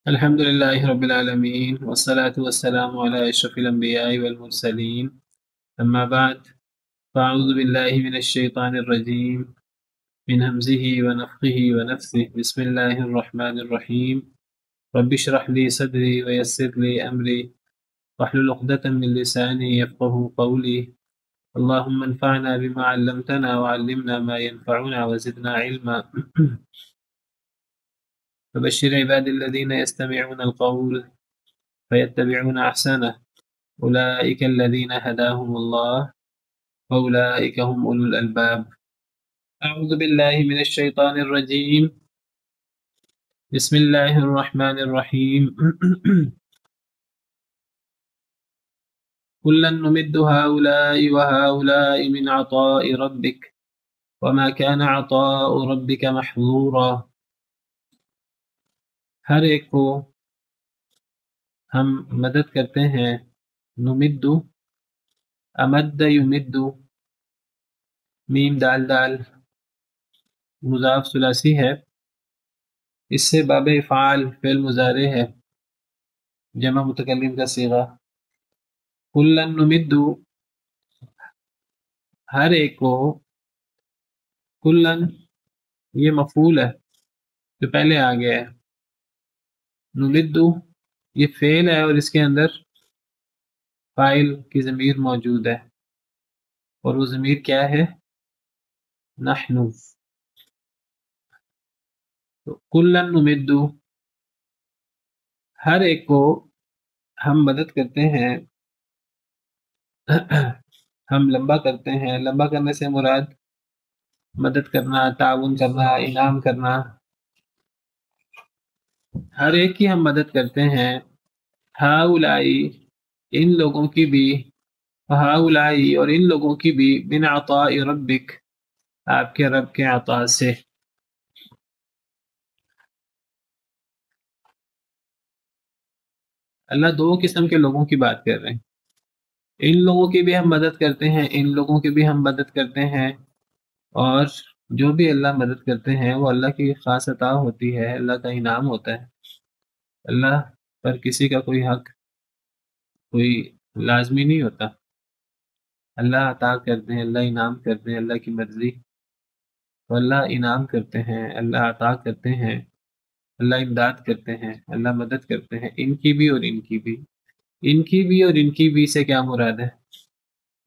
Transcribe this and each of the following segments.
الحمد لله رب العالمين والصلاة والسلام على أشرف الأنبياء والمرسلين أما بعد فأعوذ بالله من الشيطان الرجيم من همزه ونفخه ونفثه بسم الله الرحمن الرحيم رب اشرح لي صدري ويسر لي أمري واحلل عقدة من لساني يفقه قولي اللهم انفعنا بما علمتنا وعلمنا ما ينفعنا وزدنا علما فبشر عبادي الذين يستمعون القول فيتبعون أحسنه أولئك الذين هداهم الله وأولئك هم أولو الألباب أعوذ بالله من الشيطان الرجيم بسم الله الرحمن الرحيم كلا نمد هؤلاء وهؤلاء من عطاء ربك وما كان عطاء ربك محظورا ہر ایک کو ہم مدد کرتے ہیں نمد امد یمد میم دال دال مضاف ثلاثی ہے، اس سے باب افعال فعل مضارع ہے، جمع متکلم کا صیغہ۔ کلن نمد ہر ایک کو، کلن یہ مفعول ہے جو پہلے آ گیا ہے، نمد یہ فعل ہے اور اس کے اندر فاعل کی ضمیر موجود ہے، اور وہ ضمیر کیا ہے؟ نحن۔ تو کلن نمد ہر ایک کو ہم مدد کرتے ہیں، ہم لمبا کرتے ہیں۔ لمبا کرنے سے مراد مدد کرنا، تعاون کرنا، انعام کرنا، ہر ایک کی ہم مدد کرتے ہیں۔ ہاؤلائی ان لوگوں کی بھی، ہاؤلائی اور ان لوگوں کی بھی، من عطاء ربک آپ کے رب کے عطا سے۔ اللہ دو قسم کے لوگوں کی بات کر رہے ہیں، ان لوگوں کی بھی ہم مدد کرتے ہیں، ان لوگوں کی بھی ہم مدد کرتے ہیں، اور جو بھی اللہ مدد کرتے ہیں وہ اللہ کی خاص عطا ہوتی ہے، اللہ کا انعام ہوتا ہے۔ اللہ پر کسی کا کوئی حق، کوئی لازمی نہیں ہوتا۔ اللہ عطا کرتے ہیں، اللہ انعام کرتے ہیں، اللہ کی مرضی، تو اللہ انعام کرتے ہیں، اللہ عطا کرتے ہیں، اللہ امداد کرتے ہیں، اللہ مدد کرتے ہیں، ان کی بھی اور ان کی بھی۔ ان کی بھی اور ان کی بھی سے کیا مراد ہے؟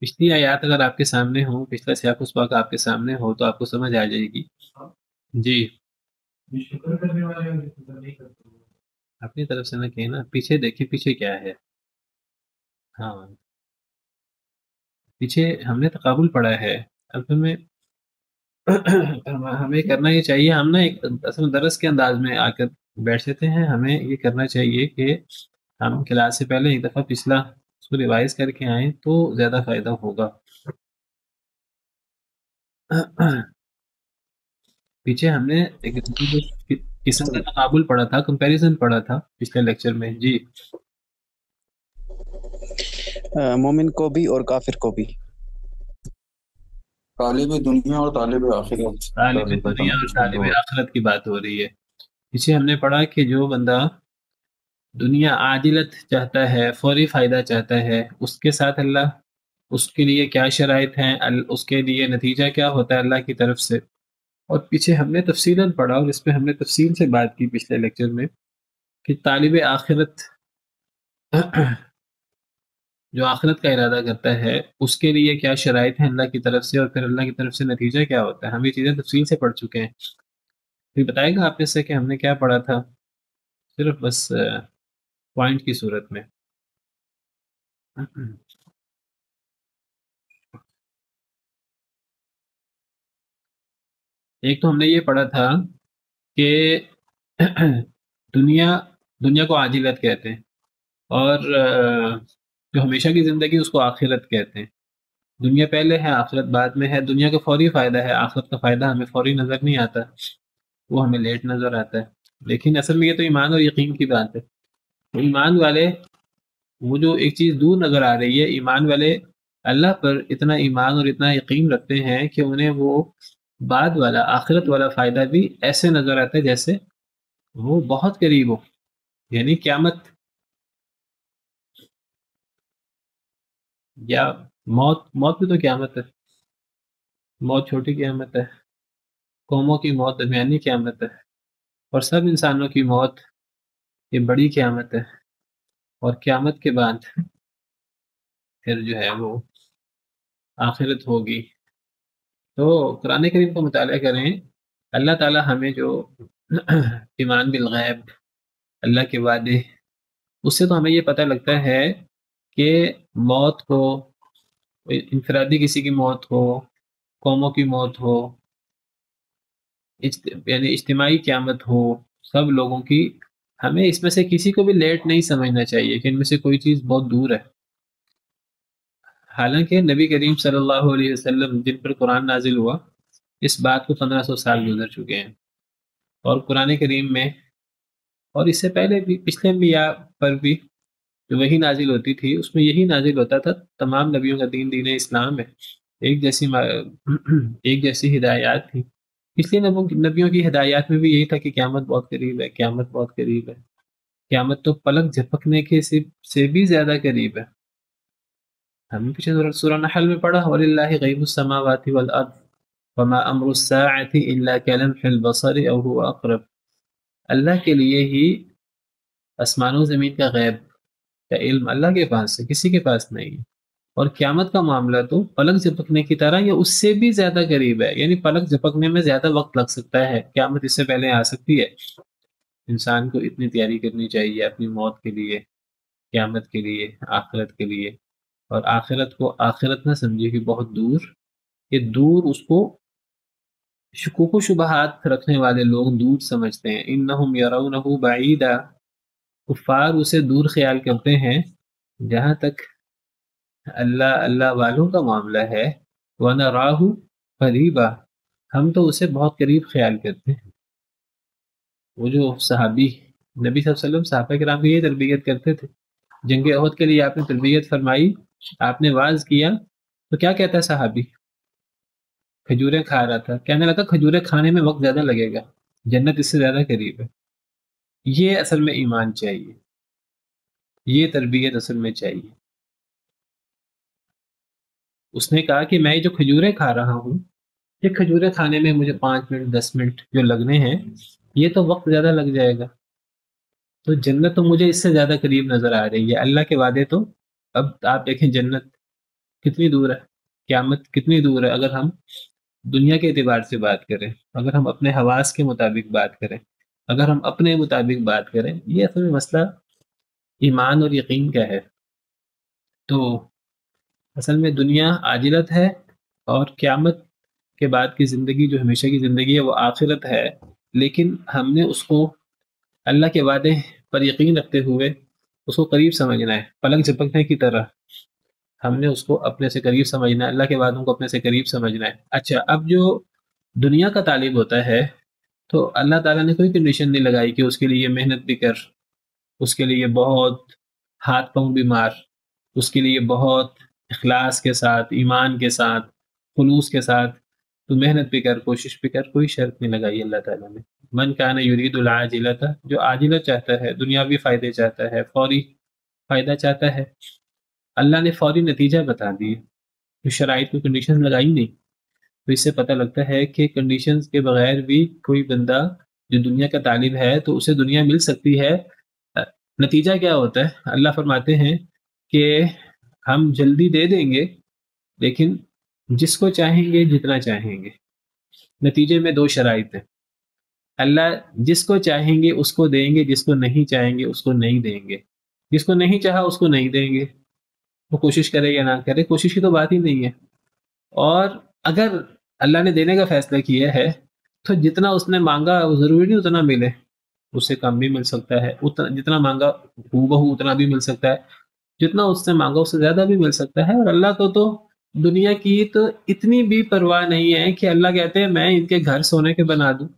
پچھلی آیات اگر آپ کے سامنے ہو، پچھلا سیاق السباق آپ کے سامنے ہو تو آپ کو سمجھ آ جائے گی۔ جی اپنی طرف سے نہ کہیں نا، پیچھے دیکھیں پیچھے کیا ہے۔ ہاں پیچھے ہم نے تقابل پڑھا ہے، اب ہمیں کرنا یہ چاہیے، ہم نا ایک اصل درس کے انداز میں آ کر بیٹھ جاتے ہیں۔ ہمیں یہ کرنا چاہیے کہ ہم کلاس سے پہلے ایک دفعہ پچھلا اس کو ریوائز کر کے آئیں تو زیادہ فائدہ ہوگا۔ پیچھے ہم نے ایک قسم کا تقابل پڑھا تھا، کمپیریزن پڑھا تھا پچھلے لیکچر میں۔ جی مومن کو بھی اور کافر کو بھی، طالب دنیا اور طالب آخرت، طالب دنیا اور طالب آخرت کی بات ہو رہی ہے۔ پیچھے ہم نے پڑھا کہ جو بندہ دنیا عاجلت چاہتا ہے، فوری فائدہ چاہتا ہے، اس کے ساتھ اللہ اس کے لیے کیا شرائط ہیں، اس کے لیے نتیجہ کیا ہوتا ہے اللہ کی طرف سے۔ اور پیچھے ہم نے تفصیلاً پڑھا اور اس پہ ہم نے تفصیل سے بات کی پچھلے لیکچر میں کہ طالب آخرت جو آخرت کا ارادہ کرتا ہے اس کے لیے کیا شرائط ہیں اللہ کی طرف سے، اور پھر اللہ کی طرف سے نتیجہ کیا ہوتا ہے۔ ہم یہ چیزیں تفصیل سے پڑھ چکے ہیں۔ پھر بتائے گا آپ نے سے کہ ہم نے کیا پڑھا تھا، صرف بس پوائنٹ کی صورت میں۔ ایک تو ہم نے یہ پڑھا تھا کہ دنیا کو عاجلت کہتے ہیں، اور جو ہمیشہ کی زندگی اس کو آخرت کہتے ہیں۔ دنیا پہلے ہے، آخرت بعد میں ہے۔ دنیا کا فوری فائدہ ہے، آخرت کا فائدہ ہمیں فوری نظر نہیں آتا، وہ ہمیں لیٹ نظر آتا ہے۔ لیکن اصل میں یہ تو ایمان اور یقین کی بات ہے۔ تو ایمان والے، وہ جو ایک چیز دور نظر آ رہی ہے، ایمان والے اللہ پر اتنا ایمان اور اتنا یقین رکھتے ہیں کہ انہیں وہ بعد والا، آخرت والا فائدہ بھی ایسے نظر آتا ہے جیسے وہ بہت قریب ہو۔ یعنی قیامت یا موت بھی تو قیامت ہے. موت چھوٹی قیامت ہے، قوموں کی موت درمیانی قیامت ہے، اور سب انسانوں کی موت یہ بڑی قیامت ہے. اور قیامت کے بعد پھر جو ہے وہ آخرت ہوگی. تو قرآن کریم کا مطالعہ کریں. اللہ تعالی ہمیں جو ایمان بالغیب، اللہ کے وعدے، اس سے تو ہمیں یہ پتہ لگتا ہے کہ موت ہو، انفرادی کسی کی موت ہو، قوموں کی موت ہو، یعنی اجتماعی قیامت ہو سب لوگوں کی، ہمیں اس میں سے کسی کو بھی لیٹ نہیں سمجھنا چاہیے کہ ان میں سے کوئی چیز بہت دور ہے. حالانکہ نبی کریم صلی اللہ علیہ وسلم جن پر قرآن نازل ہوا، اس بات کو 1500 سال گزر چکے ہیں. اور قرآن کریم میں اور اس سے پہلے بھی پچھلے انبیاء پر بھی جو وہی نازل ہوتی تھی اس میں یہی نازل ہوتا تھا. تمام نبیوں کا دین اسلام ہے، ایک جیسی ہدایات تھی. پچھلے نبیوں کی ہدایات میں بھی یہی تھا کہ قیامت بہت قریب ہے، قیامت بہت قریب ہے. قیامت تو پلک جھپکنے کے سے بھی زیادہ قریب ہے. ہم نے پیچھے سورہ نحل میں پڑھا وَلِلَّهِ غَيْبُ السَّمَاوَاتِ وَالْأَرْضِ وَمَا أَمْرُ السَّاعَةِ إِلَّا كَلَمْحِ الْبَصَرِ أَوْ هُوَ أَقْرَبُ. اللہ کے لیے ہی آسمان و زمین کا غیب کا علم اللہ کے پاس ہے، کسی کے پاس نہیں ہے. اور قیامت کا معاملہ تو پلک جھپکنے کی طرح یا اس سے بھی زیادہ قریب ہے. یعنی پلک جھپکنے میں زیادہ وقت لگ سکتا ہے، قیامت اس سے پہلے آ سکتی ہے. انسان کو اتنی تیاری کرنی چاہیے اپنی موت کے لیے، قیامت کے لیے، آخرت کے لیے. اور آخرت کو آخرت نہ سمجھے کہ بہت دور، یہ دور اس کو شکوک و شبہات رکھنے والے لوگ دور سمجھتے ہیں. انہم یرونہ بعیدا، کفار اسے دور خیال کرتے ہیں. جہاں تک اللہ والوں کا معاملہ ہے وَنَرَاهُ قَرِيبًا، ہم تو اسے بہت قریب خیال کرتے ہیں. وہ جو صحابی نبی صلی اللہ علیہ وسلم صحابہ کرام کی یہ تربیت کرتے تھے. جنگ احد کے لیے آپ نے تربیت فرمائی، آپ نے واعظ کیا تو کیا کہتا ہے صحابی؟ کھجوریں کھا رہا تھا، کہنے لگا کھجوریں کھانے میں وقت زیادہ لگے گا، جنت اس سے زیادہ قریب ہے. یہ اصل میں ایمان چاہیے، یہ تربیت اصل میں چاہیے. اس نے کہا کہ میں جو کھجوریں کھا رہا ہوں، یہ کھجوریں کھانے میں مجھے 5 منٹ 10 منٹ جو لگنے ہیں، یہ تو وقت زیادہ لگ جائے گا. تو جنت تو مجھے اس سے زیادہ قریب نظر آ رہی ہے. اللہ کے وعدے تو اب آپ دیکھیں جنت کتنی دور ہے، قیامت کتنی دور ہے. اگر ہم دنیا کے اعتبار سے بات کریں، اگر ہم اپنے حواس کے مطابق بات کریں، اگر ہم اپنے مطابق بات کریں، یہ اصل میں مسئلہ ایمان اور یقین کا ہے. تو اصل میں دنیا عاجلت ہے اور قیامت کے بعد کی زندگی جو ہمیشہ کی زندگی ہے وہ آخرت ہے. لیکن ہم نے اس کو اللہ کے وعدے پر یقین رکھتے ہوئے اس کو قریب سمجھنا ہے، پلک جھپکنے کی طرح ہم نے اس کو اپنے سے قریب سمجھنا ہے، اللہ کے وعدوں کو اپنے سے قریب سمجھنا ہے. اچھا، اب جو دنیا کا طالب ہوتا ہے تو اللہ تعالیٰ نے کوئی کنڈیشن نہیں لگائی کہ اس کے لیے محنت بھی کر، اس کے لیے بہت ہاتھ پاؤں بھی مار، اس کے لیے بہت اخلاص کے ساتھ، ایمان کے ساتھ، خلوص کے ساتھ تو محنت بھی کر، کوشش بھی کر. کوئی شرط نہیں لگائی اللہ تعالیٰ نے. من کان یرید العاجلۃ، جو عاجلہ چاہتا ہے، دنیاوی فائدے چاہتا ہے، فوری فائدہ چاہتا ہے، اللہ نے فوری نتیجہ بتا دیے. تو شرائط کو کنڈیشن لگائی نہیں. تو اس سے پتہ لگتا ہے کہ کنڈیشنز کے بغیر بھی کوئی بندہ جو دنیا کا طالب ہے تو اسے دنیا مل سکتی ہے. نتیجہ کیا ہوتا ہے؟ اللہ فرماتے ہیں کہ ہم جلدی دے دیں گے، لیکن جس کو چاہیں گے جتنا چاہیں گے. نتیجے میں 2 شرائط ہیں. اللہ جس کو چاہیں گے اس کو دیں گے، جس کو نہیں چاہیں گے اس کو نہیں دیں گے. جس کو نہیں چاہا اس کو نہیں دیں گے، وہ کوشش کرے یا نہ کرے، کوشش کی تو بات ہی نہیں ہے. اور اگر اللہ نے دینے کا فیصلہ کیا ہے تو جتنا اس نے مانگا وہ ضروری نہیں اتنا ملے، اس سے کم بھی مل سکتا ہے. جتنا مانگا ہو بہو اتنا بھی مل سکتا ہے، جتنا اس نے مانگا اس سے زیادہ بھی مل سکتا ہے. اور اللہ کو تو دنیا کی تو اتنی بھی پرواہ نہیں ہے کہ اللہ کہتے ہیں میں ان کے گھر سونے کے بنا دوں،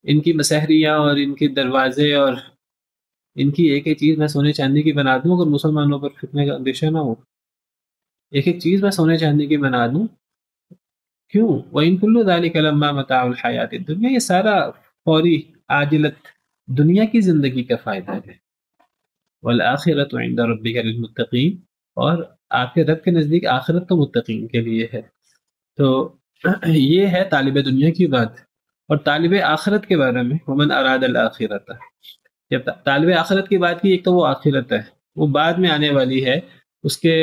ان کی مسحریاں اور ان کے دروازے اور ان کی ایک ایک چیز میں سونے چاندی کی بنا دوں. اگر مسلمانوں پر فتنے کا اندیشہ نہ ہو، ایک ایک چیز میں سونے چاندی کی بنا دوں. کیوں؟ وَإِن كُلُّ ذَلِكَ لَمَّا مَتَاعُ الْحَيَاةِ الدُّنْيَا، یہ سارا فوری عاجلت دنیا کی زندگی کا فائدہ ہے، والآخرۃ عند ربک للمتقین، اور آپ کے رب کے نزدیک آخرت تو متقین کے لیے ہے۔ تو یہ ہے طالب دنیا کی بات۔ اور طالب آخرت کے بارے میں ومن اراد الآخرۃ، جب طالب آخرت کی بات کی، ایک تو وہ آخرت ہے، وہ بعد میں آنے والی ہے، اس کے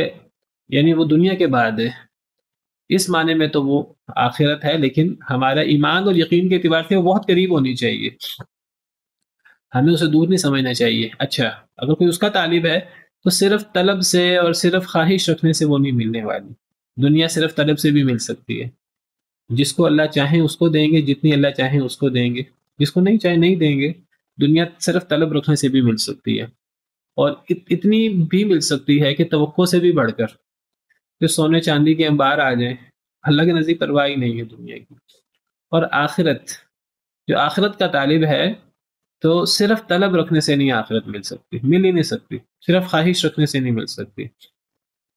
یعنی وہ دنیا کے بعد ہے، اس معنی میں تو وہ آخرت ہے، لیکن ہمارا ایمان اور یقین کے اعتبار سے وہ بہت قریب ہونی چاہیے، ہمیں اسے دور نہیں سمجھنا چاہیے۔ اچھا، اگر کوئی اس کا طالب ہے تو صرف طلب سے اور صرف خواہش رکھنے سے وہ نہیں ملنے والی، دنیا صرف طلب سے بھی مل سکتی ہے، جس کو اللہ چاہیں اس کو دیں گے، جتنی اللہ چاہیں اس کو دیں گے، جس کو نہیں چاہیں نہیں دیں گے۔ دنیا صرف طلب رکھنے سے بھی مل سکتی ہے، اور اتنی بھی مل سکتی ہے کہ توقع سے بھی بڑھ کر، کہ سونے چاندی کے انبار آ جائیں، اللہ کے نزدیک پرواہ ہی نہیں ہے دنیا کی۔ اور آخرت، جو آخرت کا طالب ہے تو صرف طلب رکھنے سے نہیں آخرت مل سکتی، مل ہی نہیں سکتی، صرف خواہش رکھنے سے نہیں مل سکتی۔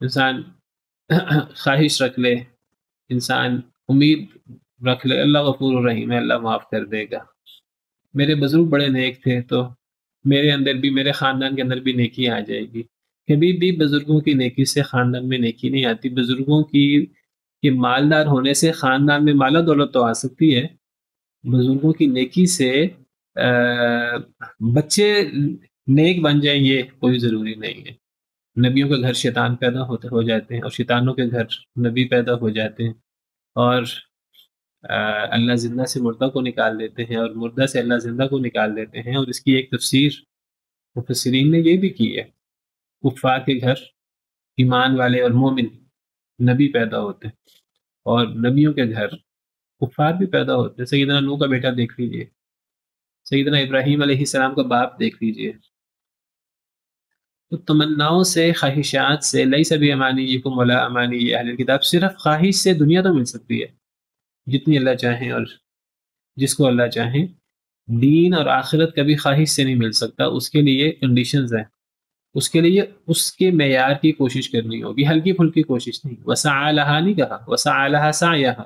انسان خواہش رکھ لے، انسان امید رکھ لے، اللہ غفور الرحیم ہے، اللہ معاف کر دے گا، میرے بزرگ بڑے نیک تھے تو میرے اندر بھی، میرے خاندان کے اندر بھی نیکی آ جائے گی۔ کبھی بھی بزرگوں کی نیکی سے خاندان میں نیکی نہیں آتی۔ بزرگوں کی کہ مالدار ہونے سے خاندان میں مال و دولت تو آ سکتی ہے، بزرگوں کی نیکی سے بچے نیک بن جائیں یہ کوئی ضروری نہیں ہے۔ نبیوں کے گھر شیطان پیدا ہو جاتے ہیں، اور شیطانوں کے گھر نبی پیدا ہو جاتے ہیں، اور اللہ زندہ سے مردہ کو نکال دیتے ہیں، اور مردہ سے اللہ زندہ کو نکال دیتے ہیں۔ اور اس کی ایک تفسیر مفسرین نے یہ بھی کی ہے، کفار کے گھر ایمان والے اور مومن نبی پیدا ہوتے ہیں، اور نبیوں کے گھر کفار بھی پیدا ہوتے ہیں۔ سیدنا نوح کا بیٹا دیکھ لیجئے، سیدنا ابراہیم علیہ السلام کا باپ دیکھ لیجئے۔ تو تمناؤں سے، خواہشات سے، لیس بامانیکم ولا امانی اہل الکتاب، صرف خواہش سے دنیا تو مل سکتی ہے جتنی اللہ چاہیں اور جس کو اللہ چاہیں۔ دین اور آخرت کبھی خواہش سے نہیں مل سکتا، اس کے لیے کنڈیشنز ہیں، اس کے لیے اس کے معیار کی کوشش کرنی ہوگی، ہلکی پھلکی کوشش نہیں۔ وسعی لہا نہیں کہا، وسعی لہا سعیہا،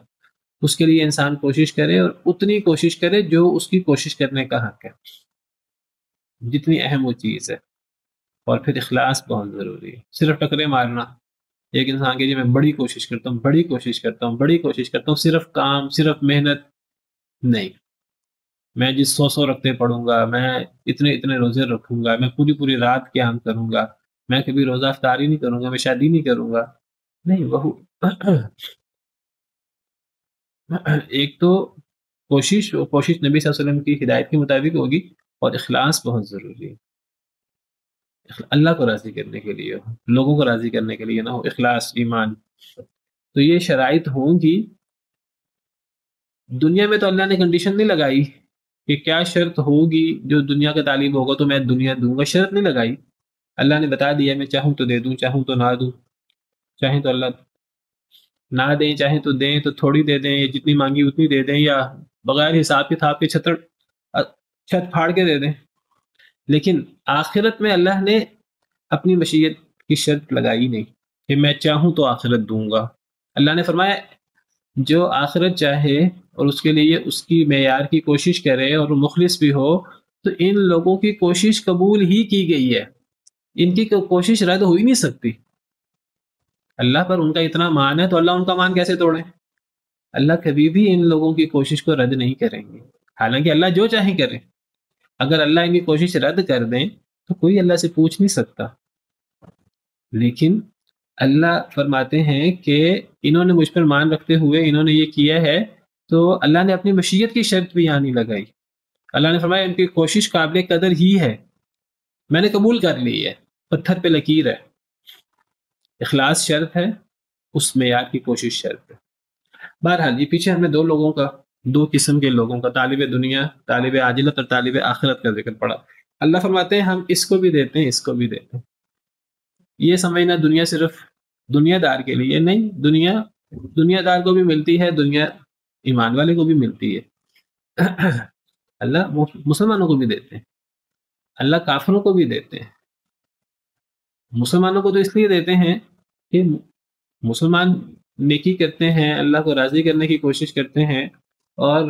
اس کے لیے انسان کوشش کرے، اور اتنی کوشش کرے جو اس کی کوشش کرنے کا حق ہے، جتنی اہم وہ چیز ہے۔ اور پھر اخلاص بہت ضروری ہے۔ صرف ٹکرے مارنا ایک انسان کے، جی میں بڑی کوشش کرتا ہوں، بڑی کوشش کرتا ہوں، بڑی کوشش کرتا ہوں، صرف کام، صرف محنت نہیں، میں جس 100 رکھتے پڑھوں گا، میں اتنے روزے رکھوں گا، میں پوری رات قیام کروں گا، میں کبھی روزہ افطاری نہیں کروں گا، میں شادی نہیں کروں گا، نہیں۔ وہ ایک تو کوشش نبی صلی اللہ علیہ وسلم کی ہدایت کے مطابق ہوگی، اور اخلاص بہت ضروری ہے، اللہ کو راضی کرنے کے لیے ہو، لوگوں کو راضی کرنے کے لیے نہ ہو، اخلاص، ایمان۔ تو یہ شرائط ہوں گی۔ دنیا میں تو اللہ نے کنڈیشن نہیں لگائی کہ کیا شرط ہوگی، جو دنیا کا طالب ہوگا تو میں دنیا دوں گا، شرط نہیں لگائی، اللہ نے بتا دیا میں چاہوں تو دے دوں، چاہوں تو نہ دوں، چاہیں تو اللہ نہ دیں، چاہیں تو دیں تو تھوڑی دے دیں، یا جتنی مانگی اتنی دے دیں، یا بغیر حساب کتاب کے چھت پھاڑ کے دے دیں۔ لیکن آخرت میں اللہ نے اپنی مشیت کی شرط لگائی نہیں کہ میں چاہوں تو آخرت دوں گا۔ اللہ نے فرمایا جو آخرت چاہے اور اس کے لیے اس کی معیار کی کوشش کرے اور مخلص بھی ہو، تو ان لوگوں کی کوشش قبول ہی کی گئی ہے، ان کی کوشش رد ہو ہی نہیں سکتی۔ اللہ پر ان کا اتنا مان ہے تو اللہ ان کا مان کیسے توڑے؟ اللہ کبھی بھی ان لوگوں کی کوشش کو رد نہیں کریں گے، حالانکہ اللہ جو چاہیں کریں۔ اگر اللہ ان کی کوشش رد کر دیں تو کوئی اللہ سے پوچھ نہیں سکتا، لیکن اللہ فرماتے ہیں کہ انہوں نے مجھ پر مان رکھتے ہوئے انہوں نے یہ کیا ہے، تو اللہ نے اپنی مشیت کی شرط بھی یہاں نہیں لگائی۔ اللہ نے فرمایا ان کی کوشش قابل قدر ہی ہے، میں نے قبول کر لی ہے، پتھر پہ لکیر ہے۔ اخلاص شرط ہے، اس معیار کی کوشش شرط ہے۔ بہرحال یہ پیچھے ہم نے دو قسم کے لوگوں کا، طالب دنیا، طالب عاجلت اور طالب آخرت کا ذکر پڑا۔ اللہ فرماتے ہیں ہم اس کو بھی دیتے ہیں، اس کو بھی دیتے ہیں۔ یہ سمجھنا دنیا صرف دنیا دار کے لیے نہیں، دنیا دار کو بھی ملتی ہے، دنیا ایمان والے کو بھی ملتی ہے۔ اللہ مسلمانوں کو بھی دیتے ہیں، اللہ کافروں کو بھی دیتے ہیں۔ مسلمانوں کو تو اس لیے دیتے ہیں کہ مسلمان نیکی کرتے ہیں، اللہ کو راضی کرنے کی کوشش کرتے ہیں، اور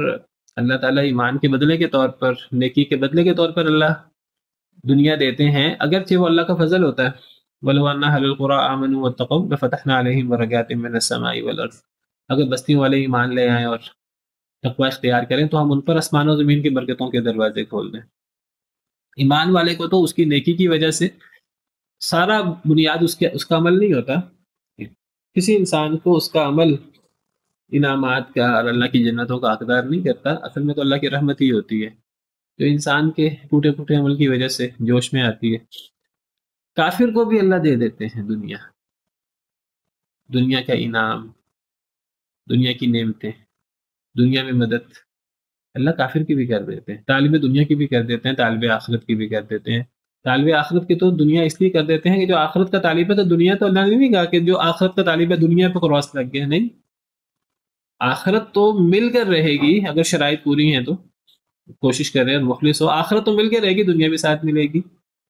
اللہ تعالیٰ ایمان کے بدلے کے طور پر، نیکی کے بدلے کے طور پر اللہ دنیا دیتے ہیں، اگرچہ وہ اللہ کا فضل ہوتا ہے۔ وَلَوْ أَنَّ أَهْلَ الْقُرَىٰ آمَنُوا وَاتَّقَوْا لَفَتَحْنَا عَلَيْهِمْ بَرَكَاتٍ مِّنَ السَّمَاءِ وَالْأَرْضِ، اگر بستیوں والے ایمان لے آئیں اور تقوی اختیار کریں تو ہم ان پر آسمان و زمین کی برکتوں کے دروازے کھول دیں۔ ایمان والے کو تو اس کی نیکی کی وجہ سے سارا بنیاد اس کا عمل نہیں ہوتا، کسی انسان کو اس کا عمل انعامات کا اور اللہ کی جنتوں کا حقدار نہیں کرتا، اصل میں تو اللہ کی رحمت ہی ہوتی ہے جو انسان کے ٹوٹے پھوٹے عمل کی وجہ سے جوش میں آتی ہے۔ کافر کو بھی اللہ دے دیتے ہیں دنیا کا انعام، دنیا کی نعمتیں، دنیا میں مدد اللہ کافر کی بھی کر دیتے ہیں، طالب دنیا کی بھی کر دیتے ہیں، طالب آخرت کی بھی کر دیتے ہیں۔ طالب آخرت کی تو دنیا اس لیے کر دیتے ہیں کہ جو آخرت کا طالب ہے، تو دنیا تو اللہ نے نہیں کہا کہ جو آخرت کا طالب ہے دنیا پہ کراس لگ گیا، نہیں، آخرت تو مل کر رہے گی اگر شرائط پوری ہیں تو، کوشش کر رہے ہیں مخلص ہو، آخرت تو مل کے رہے گی، دنیا بھی ساتھ ملے گی۔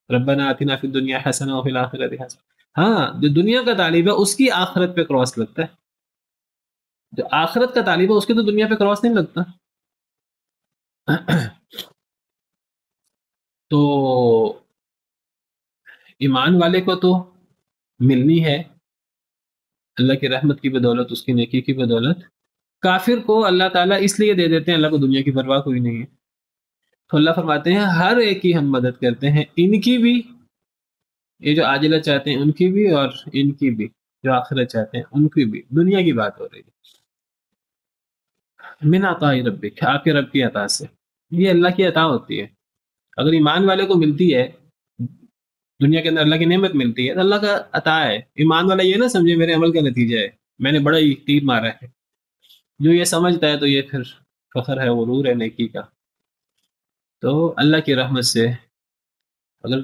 ربنا آتنا فی الدنیا حسنہ وفی الآخرۃ حسنہ، ہاں جو دنیا کا طالب ہے اس کی آخرت پہ کراس لگتا ہے، جو آخرت کا طالب ہے اس کے تو دنیا پہ کراس نہیں لگتا۔ تو ایمان والے کو تو ملنی ہے اللہ کی رحمت کی بدولت، اس کی نیکی کی بدولت۔ کافر کو اللہ تعالیٰ اس لیے دے دیتے ہیں، اللہ کو دنیا کی پرواہ کوئی نہیں ہے، تو اللہ فرماتے ہیں ہر ایک کی ہم مدد کرتے ہیں، ان کی بھی، یہ جو عاجلہ چاہتے ہیں ان کی بھی، اور ان کی بھی جو آخرت چاہتے ہیں ان کی بھی، دنیا کی بات ہو رہی ہے۔ من عطاء ربک، آپ کے رب کی عطا سے، یہ اللہ کی عطا ہوتی ہے۔ اگر ایمان والے کو ملتی ہے دنیا کے اندر، اللہ کی نعمت ملتی ہے تو اللہ کا عطا ہے۔ ایمان والا یہ نہ سمجھے میرے عمل کا نتیجہ ہے، میں نے بڑا ہی تیر مارا ہے، جو یہ سمجھتا ہے تو یہ پھر فخر ہے، غرور ہے نیکی کا۔ تو اللہ کی رحمت سے اگر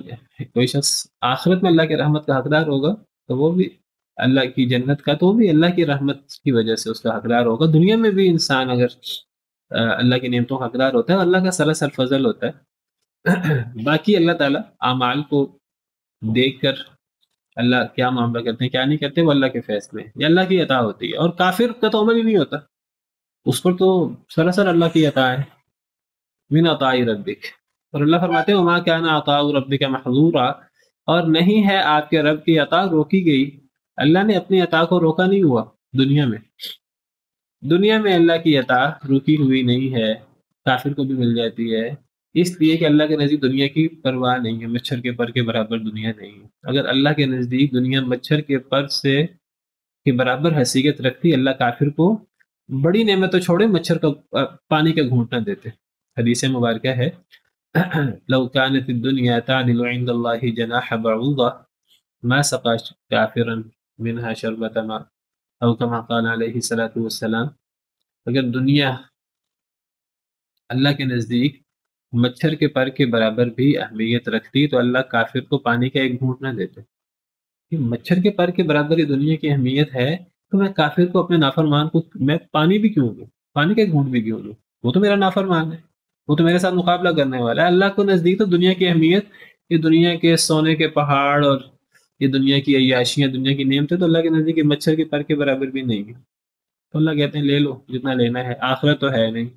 کوئی شخص آخرت میں اللہ کی رحمت کا حقدار ہوگا تو وہ بھی اللہ کی جنت کا، تو وہ بھی اللہ کی رحمت کی وجہ سے اس کا حقدار ہوگا۔ دنیا میں بھی انسان اگر اللہ کی نعمتوں کا حقدار ہوتا ہے، اللہ کا سراسر فضل ہوتا ہے۔ باقی اللہ تعالیٰ اعمال کو دیکھ کر اللہ کیا معاملہ کرتے ہیں کیا نہیں کرتے، وہ اللہ کے فیصلے ہیں، یہ اللہ کی عطا ہوتی ہے۔ اور کافر کا تو عمل ہی نہیں ہوتا، اس پر تو سراسر اللہ کی عطا ہے۔ من عطاء ربک، اور اللہ فرماتے ہیں وما کان عطاء ربک محظورا، اور نہیں ہے آپ کے رب کی عطا روکی گئی، اللہ نے اپنی عطا کو روکا نہیں ہوا۔ دنیا میں اللہ کی عطا روکی ہوئی نہیں ہے، کافر کو بھی مل جاتی ہے، اس لیے کہ اللہ کے نزدیک دنیا کی پرواہ نہیں ہے، مچھر کے پر کے برابر دنیا نہیں ہے۔ اگر اللہ کے نزدیک دنیا مچھر کے پر سے کے برابر حیثیت رکھتی، اللہ کافر کو بڑی نعمت تو چھوڑے، مچھر کا پانی کا گھونٹ نہ دیتے۔ حدیث مبارکہ ہے لو كانت الدنيا تعدل عند الله جناح بعوضة ما سقى كافرا منها شربة ماء، او كما قال علیہ الصلوۃ والسلام، اگر دنیا اللہ کے نزدیک مچھر کے پر کے برابر بھی اہمیت رکھتی تو اللہ کافر کو پانی کا ایک گھونٹ نہ دیتے۔ کہ مچھر کے پر کے برابر یہ دنیا کی اہمیت ہے تو میں کافر کو، اپنے نافرمان کو میں پانی بھی کیوں دوں، پانی کا ایک گھونٹ بھی کیوں دوں، وہ تو میرا نافرمان ہے، وہ تو میرے ساتھ مقابلہ کرنے والا ہے۔ اللہ کو نزدیک تو دنیا کی اہمیت، یہ دنیا کے سونے کے پہاڑ اور یہ دنیا کی عیاشیاں، دنیا کی نعمتیں تو اللہ کے نزدیک مچھر کے پر کے برابر بھی نہیں ہے۔ تو اللہ کہتے ہیں لے لو جتنا لینا ہے، آخرت تو ہے نہیں،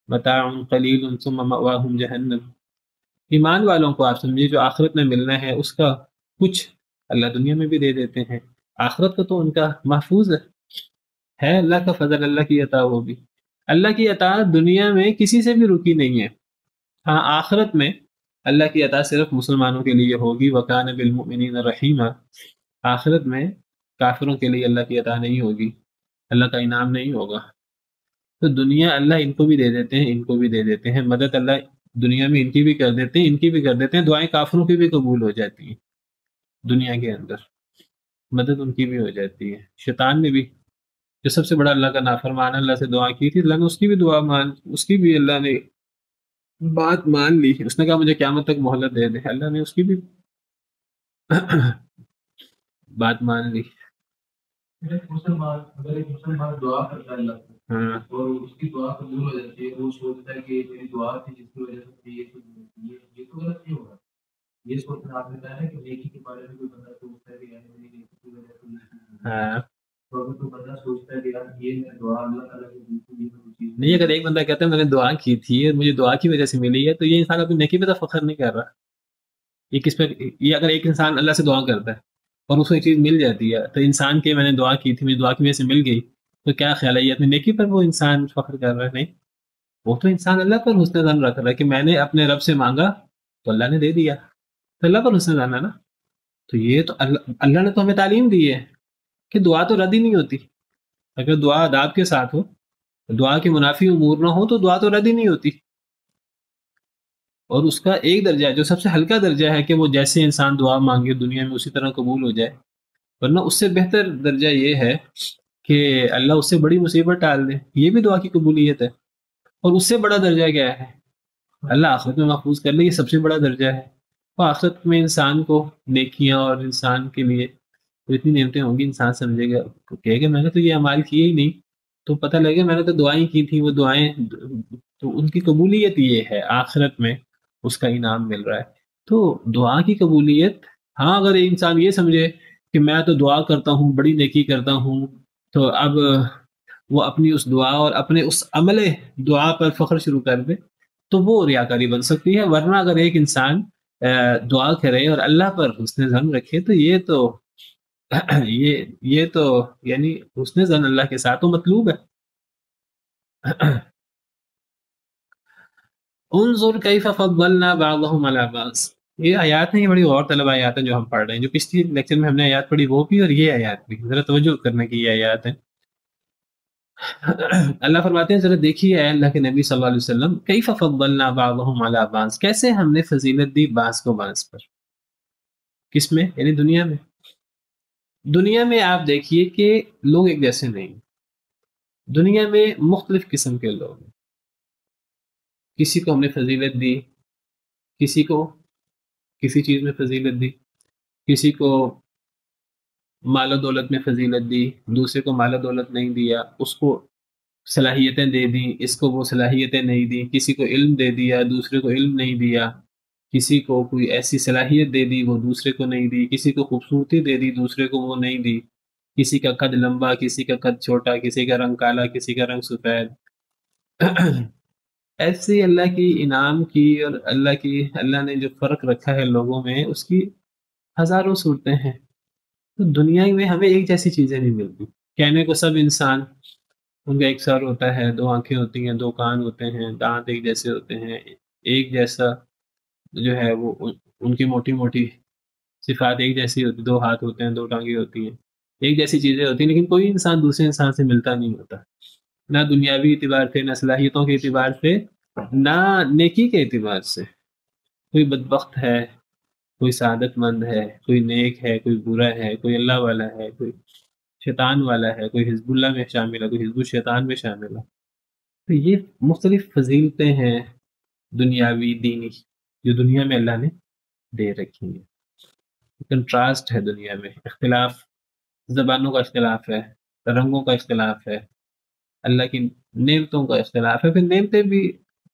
متاع قلیل ثم مأواہم جہنم۔ ایمان والوں کو آپ سمجھیے جو آخرت میں ملنا ہے اس کا کچھ اللہ دنیا میں بھی دے دیتے ہیں، آخرت کا تو ان کا محفوظ ہے اللہ کا فضل، اللہ کی عطا، وہ بھی اللہ کی عطا دنیا میں کسی سے بھی رکی نہیں ہے۔ ہاں آخرت میں اللہ کی عطا صرف مسلمانوں کے لیے ہوگی، وَكَانَ بِالْمُؤْمِنِينَ رَحِيمًا، آخرت میں کافروں کے لیے اللہ کی عطا نہیں ہوگی، اللہ کا انعام نہیں ہوگا۔ تو دنیا اللہ ان کو بھی دے دیتے ہیں، ان کو بھی دے دیتے ہیں، مدد اللہ دنیا میں ان کی بھی کر دیتے ہیں، ان کی بھی کر دیتے ہیں، دعائیں کافروں کی بھی قبول ہو جاتی ہیں، دنیا کے اندر مدد ان کی بھی ہو جاتی ہے۔ شیطان نے بھی جو سب سے بڑا اللہ کا نافرمان اللہ سے دعا کی تھی، اللہ نے اس کی بھی دعا اس کی بھی اللہ نے بات مان لی، اس نے کہا مجھے قیامت تک مہلت دے دے، اللہ نے اس کی بھی بات مان لی۔ ایک مسلمان اگر ایک مسلمان دعا کرتا ہے اللہ سے ہاں اور اس کی دعا قبول ہو جاتی ہے، وہ سوچتا ہے کہ میری دعا تھی جس کی وجہ سے یہ تو غلط نہیں ہوگا۔ یہ سوچنا آپ نے کہا ہے کہ نیکی کے بارے میں کوئی بندہ سوچتا ہے کہ یار میری نیکی کی وجہ سے ہاں تو اگر کوئی بندہ سوچتا ہے کہ یار یہ میں دعا اللہ تعالیٰ کے دل سے یہ کوئی چیز نہیں اگر ایک بندہ کہتا ہے میں نے دعا کی تھی اور مجھے دعا کی وجہ سے ملی ہے تو یہ انسان اپنی نیکی پہ تو فخر نہیں کر رہا. یہ کس پہ؟ یہ اگر ایک انسان اللہ سے دعا کرتا ہے اور اس کو ایک چیز مل جاتی ہے تو انسان کے میں نے دعا کی تھی مجھے دعا کی وجہ سے مل گئی تو کیا خیال ہے یہ اپنی نیکی پر وہ انسان فخر کر رہا ہے؟ نہیں، وہ تو انسان اللہ پر حسن ظن رکھ رہا ہے کہ میں نے اپنے رب سے مانگا تو اللہ نے دے دیا، تو اللہ پر حسن ظن ہے نا. تو یہ تو اللہ نے تو ہمیں تعلیم دی ہے کہ دعا تو رد ہی نہیں ہوتی. اگر دعا آداب کے ساتھ ہو، دعا کے منافی امور نہ ہو تو دعا تو رد ہی نہیں ہوتی. اور اس کا ایک درجہ ہے جو سب سے ہلکا درجہ ہے کہ وہ جیسے انسان دعا مانگے دنیا میں اسی طرح قبول ہو جائے، ورنہ اس سے بہتر درجہ یہ ہے کہ اللہ اس سے بڑی مصیبت ٹال دے. یہ بھی دعا کی قبولیت ہے. اور اس سے بڑا درجہ کیا ہے؟ اللہ آخرت میں محفوظ کر لے، یہ سب سے بڑا درجہ ہے. وہ آخرت میں انسان کو نیکیاں اور انسان کے لیے تو اتنی نعمتیں ہوں گی، انسان سمجھے گا کہے گا میں نے تو یہ اعمال کیے ہی نہیں، تو پتہ لگے گا میں نے تو دعائیں کی تھیں، وہ دعائیں تو ان کی قبولیت یہ ہے آخرت میں اس کا انعام مل رہا ہے. تو دعا کی قبولیت، ہاں اگر ایک انسان یہ سمجھے کہ میں تو دعا کرتا ہوں بڑی نیکی کرتا ہوں تو اب وہ اپنی اس دعا اور اپنے اس عمل دعا پر فخر شروع کر دے تو وہ ریاکاری بن سکتی ہے. ورنہ اگر ایک انسان دعا کرے اور اللہ پر حسن ظن رکھے تو یہ تو یعنی حسن ظن اللہ کے ساتھ وہ مطلوب ہے. انظر کیف فضلنا بعضهم على بعض، یہ آیات ہیں، یہ بڑی غور طلب آیات ہیں جو ہم پڑھ رہے ہیں. جو پچھلی لیکچر میں ہم نے آیات پڑھی وہ بھی اور یہ آیات بھی، ذرا توجہ کرنے کی یہ آیات ہیں. اللہ فرماتے ہیں ذرا دیکھیے اے اللہ کے نبی صلی اللہ علیہ وسلم، کیف فضلنا بعضهم على بعض، کیسے ہم نے فضیلت دی بعض کو بعض پر. کس میں؟ یعنی دنیا میں. دنیا میں آپ دیکھیے کہ لوگ ایک جیسے نہیں، دنیا میں مختلف قسم کے لوگ ہیں. کسی کو ہم نے فضیلت دی، کسی کو کسی چیز میں فضیلت دی، کسی کو مال و دولت میں فضیلت دی، دوسرے کو مال و دولت نہیں دیا، اس کو صلاحیتیں دے دیں، اس کو وہ صلاحیتیں نہیں دیں. کسی کو علم دے دیا، دوسرے کو علم نہیں دیا. کسی کو کوئی ایسی صلاحیت دے دی وہ دوسرے کو نہیں دی. کسی کو خوبصورتی دے دی دوسرے کو وہ نہیں دی. کسی کا قد لمبا، کسی کا قد چھوٹا، کسی کا رنگ کالا، کسی کا رنگ سفید. ایسی اللہ کی انعام کی اور اللہ نے جو فرق رکھا ہے لوگوں میں اس کی ہزاروں صورتیں ہیں. تو دنیا میں ہمیں ایک جیسی چیزیں نہیں ملتی. کہنے کو سب انسان، ان کا ایک سر ہوتا ہے، دو آنکھیں ہوتی ہیں، دو کان ہوتے ہیں، دانت ایک جیسے ہوتے ہیں، ایک جیسا جو ہے وہ ان کی موٹی موٹی صفات ایک جیسی ہوتی، دو ہاتھ ہوتے ہیں، دو ٹانگیں ہوتی ہیں، ایک جیسی چیزیں ہوتی ہیں. لیکن کوئی انسان دوسرے انسان سے ملتا نہیں ہوتا، نہ دنیاوی اعتبار سے، نہ صلاحیتوں کے اعتبار سے، نہ نیکی کے اعتبار سے. کوئی بدبخت ہے، کوئی سعادت مند ہے، کوئی نیک ہے، کوئی برا ہے، کوئی اللہ والا ہے، کوئی شیطان والا ہے، کوئی حزب اللہ میں شامل ہے، کوئی حزب الشیطان میں شامل ہے. تو یہ مختلف فضیلتیں ہیں دنیاوی دینی جو دنیا میں اللہ نے دے رکھی ہیں. کنٹراسٹ ہے دنیا میں، اختلاف، زبانوں کا اختلاف ہے، رنگوں کا اختلاف ہے، اللہ کی نعمتوں کا اختلاف ہے. پھر نعمتیں بھی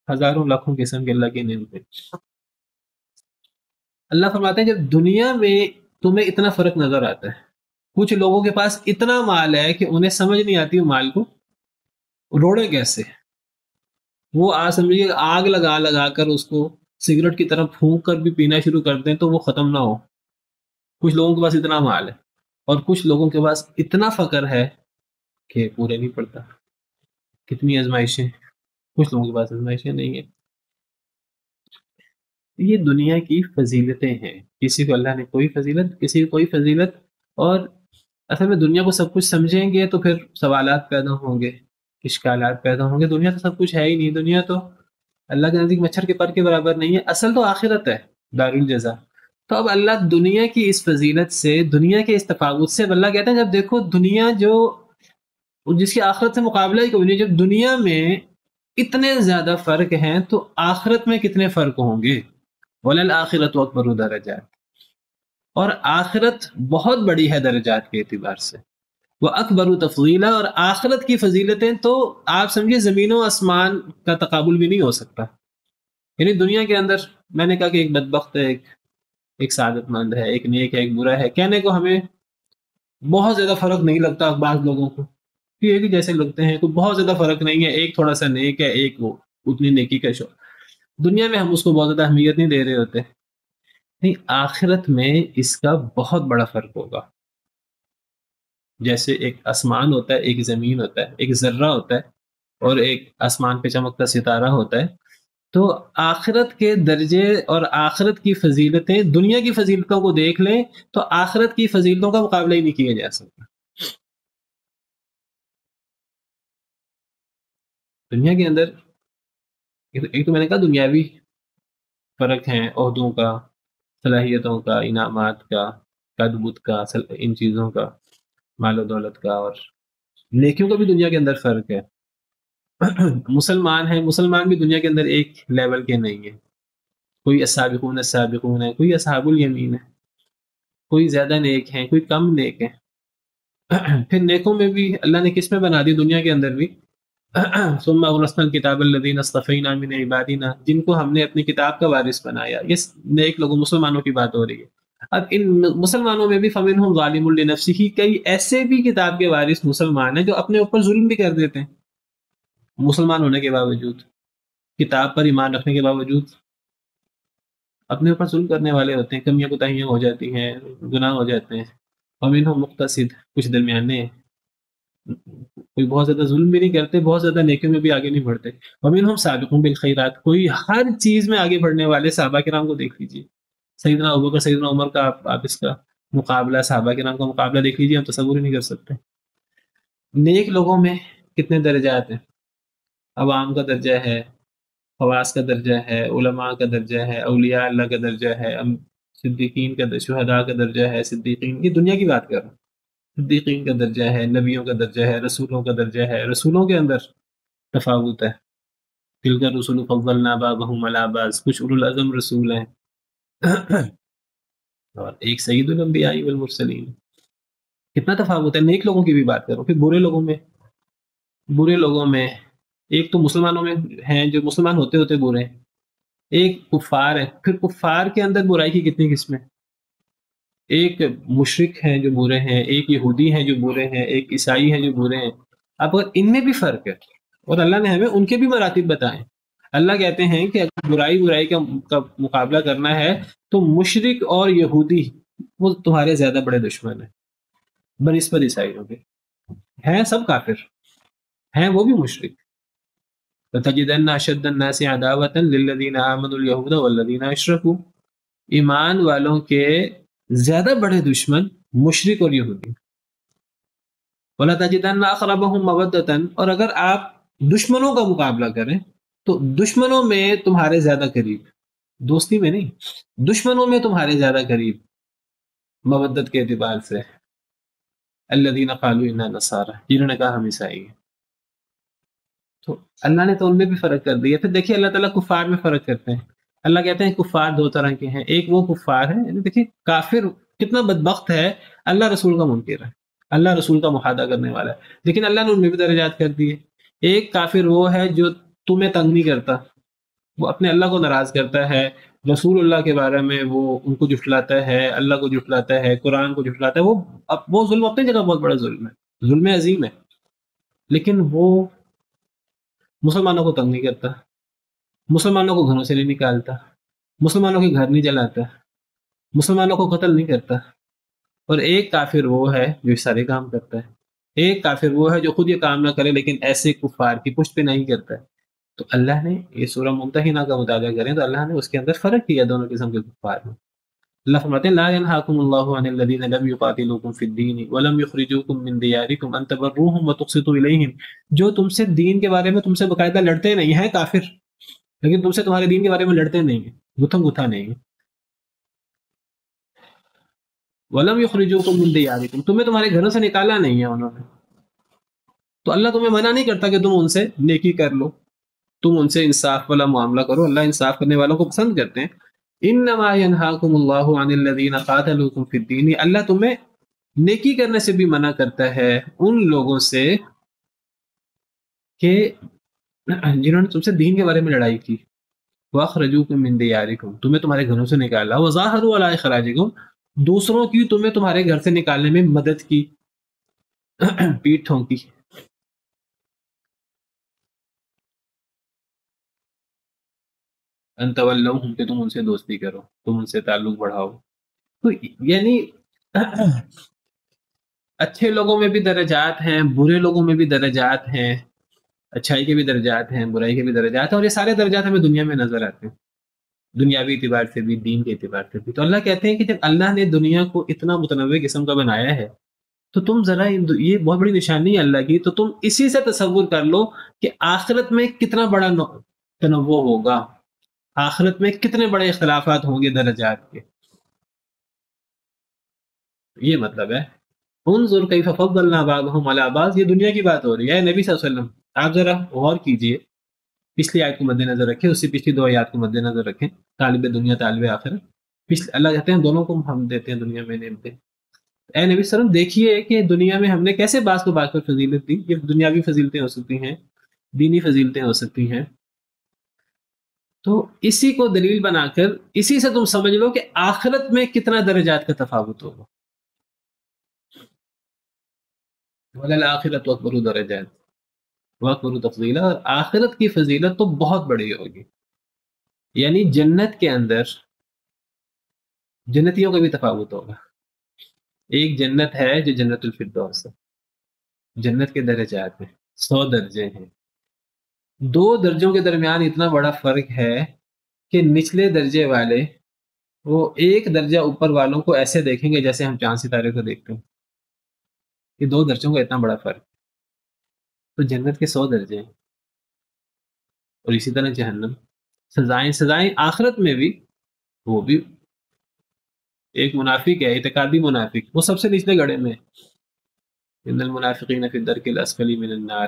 ہزاروں لاکھوں قسم کے اللہ کی نعمتیں. اللہ فرماتے ہیں جب دنیا میں تمہیں اتنا فرق نظر آتا ہے، کچھ لوگوں کے پاس اتنا مال ہے کہ انہیں سمجھ نہیں آتی وہ مال کو روڑے کیسے. وہ سمجھیے آگ لگا لگا کر اس کو سگریٹ کی طرح پھونک کر بھی پینا شروع کر دیں تو وہ ختم نہ ہو. کچھ لوگوں کے پاس اتنا مال ہے اور کچھ لوگوں کے پاس اتنا فقر ہے کہ پورے نہیں پڑتا. کتنی آزمائشیں، کچھ لوگوں کے پاس آزمائشیں نہیں ہیں. یہ دنیا کی فضیلتیں ہیں. کسی کو اللہ نے کوئی فضیلت، کسی کو کوئی فضیلت. اور اصل میں دنیا کو سب کچھ سمجھیں گے تو پھر سوالات پیدا ہوں گے، اشکالات پیدا ہوں گے. دنیا تو سب کچھ ہے ہی نہیں، دنیا تو اللہ کے نزدیک مچھر کے پر کے برابر نہیں ہے. اصل تو آخرت ہے، دار الجزا. تو اب اللہ دنیا کی اس فضیلت سے، دنیا کے اس تفاوت سے، اب اللہ کہتے ہیں جب دیکھو دنیا جو جس کی آخرت سے مقابلہ ہی کوئی نہیں، جب دنیا میں اتنے زیادہ فرق ہیں تو آخرت میں کتنے فرق ہوں گے. وَلَلْآخِرَةُ أَكْبَرُ دَرَجَاتٍ، اور آخرت بہت بڑی ہے درجات کے اعتبار سے. وَأَكْبَرُ تَفْضِيلًا، اور آخرت کی فضیلتیں تو آپ سمجھے زمین و آسمان کا تقابل بھی نہیں ہو سکتا. یعنی دنیا کے اندر میں نے کہا کہ ایک بدبخت ہے، ایک سعادت مند ہے، ایک نیک ہے، ایک برا ہے. کہنے کو ہمیں بہت زیادہ فرق نہیں لگتا بعض لوگوں کو، کہ ایک ہی جیسے لگتے ہیں، کوئی بہت زیادہ فرق نہیں ہے، ایک تھوڑا سا نیک ہے، ایک وہ اتنی نیکی کا شوق. دنیا میں ہم اس کو بہت زیادہ اہمیت نہیں دے رہے ہوتے. نہیں، آخرت میں اس کا بہت بڑا فرق ہوگا. جیسے ایک آسمان ہوتا ہے، ایک زمین ہوتا ہے، ایک ذرہ ہوتا ہے اور ایک آسمان پہ چمکتا ستارہ ہوتا ہے. تو آخرت کے درجے اور آخرت کی فضیلتیں دنیا کی فضیلتوں کو دیکھ لیں تو آخرت کی فضیلتوں کا مقابلہ ہی نہیں کیا جا سکتا. دنیا کے اندر ایک تو میں نے کہا دنیاوی فرق ہیں، عہدوں کا، صلاحیتوں کا، انعامات کا، قدبت کا، ان چیزوں کا، مال و دولت کا، اور نیکیوں کا بھی دنیا کے اندر فرق ہے. مسلمان ہیں، مسلمان بھی دنیا کے اندر ایک لیول کے نہیں ہیں. کوئی السابقون السابقون ہے، کوئی اصحاب الیمین ہے، کوئی زیادہ نیک ہیں، کوئی کم نیک ہیں. پھر نیکوں میں بھی اللہ نے کس میں بنا دی دنیا کے اندر بھی، ثم اورثنا الکتاب الذین اصطفینا من عبادنا، جن کو ہم نے اپنی کتاب کا وارث بنایا. یہ نیک لوگوں مسلمانوں کی بات ہو رہی ہے. اب ان مسلمانوں میں بھی فمنہم ظالم لنفسہ، کئی ایسے بھی کتاب کے وارث مسلمان ہیں جو اپنے اوپر ظلم بھی کر دیتے ہیں مسلمان ہونے کے باوجود، کتاب پر ایمان رکھنے کے باوجود اپنے اوپر ظلم کرنے والے ہوتے ہیں، کمیاں کوتاہیاں ہو جاتی ہیں، گناہ ہو جاتے ہیں. ومنہم مقتصد، کچھ درمیانے ہیں، کوئی بہت زیادہ ظلم بھی نہیں کرتے، بہت زیادہ نیکیوں میں بھی آگے نہیں بڑھتے. ومنہم سابقون بالخیرات، کوئی ہر چیز میں آگے بڑھنے والے صحابہ کرام کو دیکھ لیجیے. سیدنا ابوبکر، سیدنا عمر کا آپ اس کا مقابلہ، صحابہ کرام کا مقابلہ دیکھ لیجیے، ہم تصور ہی نہیں کر سکتے. نیک لوگوں میں کتنے درجات ہیں؟ عوام کا درجہ ہے، خواص کا درجہ ہے، علماء کا درجہ ہے، اولیاء اللہ کا درجہ ہے، صدیقین کا درجہ، شہداء کا درجہ ہے، صدیقین، یہ دنیا کی بات کر رہا ہوں. صدیقین کا درجہ ہے، نبیوں کا درجہ ہے، رسولوں کا درجہ ہے. رسولوں کے اندر تفاوت ہے. تلک الرسل فضلنا بعضهم علی بعض، کچھ اولو العزم رسول ہیں اور ایک سید الانبیاء والمرسلین. کتنا تفاوت ہے. نیک لوگوں کی بھی بات کرو. پھر برے لوگوں میں ایک تو مسلمانوں میں ہیں جو مسلمان ہوتے ہوتے برے ہیں، ایک کفار ہے. پھر کفار کے اندر برائی کی کتنی قسمیں، ایک مشرک ہیں جو برے ہیں، ایک یہودی ہیں جو برے ہیں، ایک عیسائی ہیں جو برے ہیں. اب اگر ان میں بھی فرق ہے اور اللہ نے ہمیں ان کے بھی مراتب بتائے. اللہ کہتے ہیں کہ اگر برائی کا مقابلہ کرنا ہے تو مشرک اور یہودی وہ تمہارے زیادہ بڑے دشمن ہیں بنسبت عیسائیوں کے. ہیں سب کافر ہیں، وہ بھی مشرک. لَتَجِدَنَّ أَشَدَّ النَّاسِ عَدَاوَةً لِلَّذِينَ آمَنُوا الْيَهُودَ وَالَّذِينَ أَشْرَكُوا، ایمان والوں کے زیادہ بڑے دشمن مشرک اور یہودی. وَلَتَجِدَنَّ أَقْرَبَهُمْ مَوَدَّةً، اور اگر آپ دشمنوں کا مقابلہ کریں تو دشمنوں میں تمہارے زیادہ قریب، دوستی میں نہیں، دشمنوں میں تمہارے زیادہ قریب مودت کے اعتبار سے الذین قالوا انا نصارى، جنہوں نے کہا ہم عیسائی ہیں. تو اللہ نے تو ان میں بھی فرق کر دیا. پھر دیکھیے اللہ تعالیٰ کفار میں فرق کرتے ہیں. اللہ کہتے ہیں کفار دو طرح کے ہیں. ایک وہ کفار ہے، یعنی دیکھیے کافر کتنا بدبخت ہے، اللہ رسول کا منکر ہے، اللہ رسول کا محادہ کرنے والا ہے، لیکن اللہ نے ان میں بھی درجات کر دیے. ایک کافر وہ ہے جو تمہیں تنگ نہیں کرتا، وہ اپنے اللہ کو ناراض کرتا ہے، رسول اللہ کے بارے میں وہ ان کو جھٹلاتا ہے، اللہ کو جھٹلاتا ہے، قرآن کو جھٹلاتا ہے. وہ ظلم اپنی جگہ بہت بڑا ظلم ہے، ظلم عظیم ہے، لیکن وہ مسلمانوں کو تنگ نہیں کرتا، مسلمانوں کو گھروں سے نہیں نکالتا، مسلمانوں کے گھر نہیں جلاتا، مسلمانوں کو قتل نہیں کرتا. اور ایک کافر وہ ہے جو سارے کام کرتا ہے. ایک کافر وہ ہے جو خود یہ کام نہ کرے لیکن ایسے کفار کی پشت پہ نہیں کرتا ہے. تو اللہ نے یہ سورہ ممتحنہ کا مطالعہ کریں تو اللہ نے اس کے اندر فرق کیا دونوں قسم کے کفار میں. اللہ فرماتے ہیں لا ينهاكم الله عن الذين لم يقاتلوكم في الدين ولم يخرجوكم من دياركم ان تبروهم وتقسطوا اليهم، جو تم سے دین کے بارے میں تم سے باقاعدہ لڑتے نہیں ہیں کافر، لیکن تم سے تمہارے دین کے بارے میں لڑتے نہیں ہیں، گتھم گتھا نہیں ہیں. ولم يخرجوكم من دياركم، تمہیں تمہارے گھروں سے نکالا نہیں ہے انہوں نے. تو اللہ تمہیں منع نہیں کرتا کہ تم ان سے نیکی کر لو، تم ان سے انصاف والا معاملہ کرو. اللہ انصاف کرنے والوں کو پسند کرتے ہیں. انما ينهاكم الله عن الذين قاتلوكم في الدين، اللہ تمہیں نیکی کرنے سے بھی منع کرتا ہے ان لوگوں سے کہ جنہوں نے تم سے دین کے بارے میں لڑائی کی. واخرجوكم من دياركم، تمہیں تمہارے گھروں سے نکالا. وظاهروا على اخراجكم، دوسروں کی تمہیں تمہارے گھر سے نکالنے میں مدد کی، پیٹھ ٹھونکی. ان تولوہم کہ تم ان سے دوستی کرو، تم ان سے تعلق بڑھاؤ. تو یعنی اچھے لوگوں میں بھی درجات ہیں، برے لوگوں میں بھی درجات ہیں، اچھائی کے بھی درجات ہیں، برائی کے بھی درجات ہیں، اور یہ سارے درجات ہمیں دنیا میں نظر آتے ہیں، دنیاوی اعتبار سے بھی، دین کے اعتبار سے بھی. تو اللہ کہتے ہیں کہ جب اللہ نے دنیا کو اتنا متنوع قسم کا بنایا ہے تو تم ذرا یہ بہت بڑی نشانی ہے اللہ کی، تو تم اسی سے تصور کر لو کہ آخرت میں کتنا بڑا تنوع ہوگا، آخرت میں کتنے بڑے اختلافات ہوں گے درجات کے. یہ مطلب ہے انظر کیف فضلنا بعضهم علی بعض. یہ دنیا کی بات ہو رہی ہے نبی صلی اللہ علیہ وسلم. آپ ذرا غور کیجئے، پچھلی آیت کو مد نظر رکھیں، اس سے پچھلی 2 آیات کو مد نظر رکھیں. طالب دنیا طالب آخرت، اللہ کہتے ہیں دونوں کو ہم دیتے ہیں دنیا میں نعمتیں. اے نبی صلی اللہ علیہ وسلم دیکھیے کہ دنیا میں ہم نے کیسے بعض کو بعض پر فضیلت دی. یہ دنیاوی فضیلتیں ہو سکتی ہیں، دینی فضیلتیں ہو سکتی ہیں. تو اسی کو دلیل بنا کر اسی سے تم سمجھ لو کہ آخرت میں کتنا درجات کا تفاوت ہوگا. وَلَلْآخِرَةُ أَكْبَرُ دَرَجَاتٍ وَأَكْبَرُ تَفْضِيلًا. اور آخرت کی فضیلت تو بہت بڑی ہوگی. یعنی جنت کے اندر جنتیوں کا بھی تفاوت ہوگا. ایک جنت ہے جو جنت الفردوس ہے، جنت کے درجات ہیں 100 درجے ہیں. 2 درجوں کے درمیان اتنا بڑا فرق ہے کہ نچلے درجے والے وہ 1 درجہ اوپر والوں کو ایسے دیکھیں گے جیسے ہم چاند ستارے کو دیکھتے ہیں. یہ 2 درجوں کا اتنا بڑا فرق. تو جنت کے 100 درجے ہیں. اور اسی طرح جہنم، سزائیں آخرت میں بھی، وہ بھی ایک منافق ہے، اعتقادی منافق، وہ سب سے نچلے گڑھے میں. ان المنافقین فی الدرک الاسفل من النار.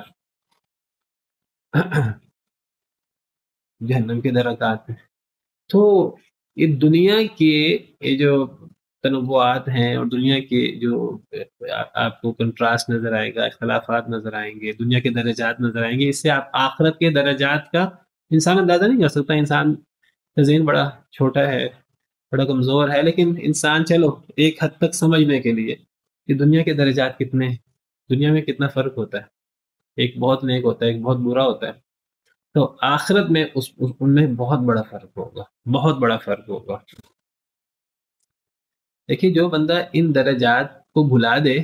جہنم کے درکات ہیں. تو یہ دنیا کے یہ جو تنوعات ہیں اور دنیا کے جو آپ کو کنٹراسٹ نظر آئے گا، اختلافات نظر آئیں گے، دنیا کے درجات نظر آئیں گے، اس سے آپ آخرت کے درجات کا انسان اندازہ نہیں کر سکتا. انسان کا ذہن بڑا چھوٹا ہے، بڑا کمزور ہے، لیکن انسان چلو ایک حد تک سمجھنے کے لیے کہ دنیا کے درجات کتنے ہیں، دنیا میں کتنا فرق ہوتا ہے، ایک بہت نیک ہوتا ہے، ایک بہت برا ہوتا ہے. تو آخرت میں ان میں بہت بڑا فرق ہوگا، بہت بڑا فرق ہوگا. دیکھیے جو بندہ ان درجات کو بھلا دے،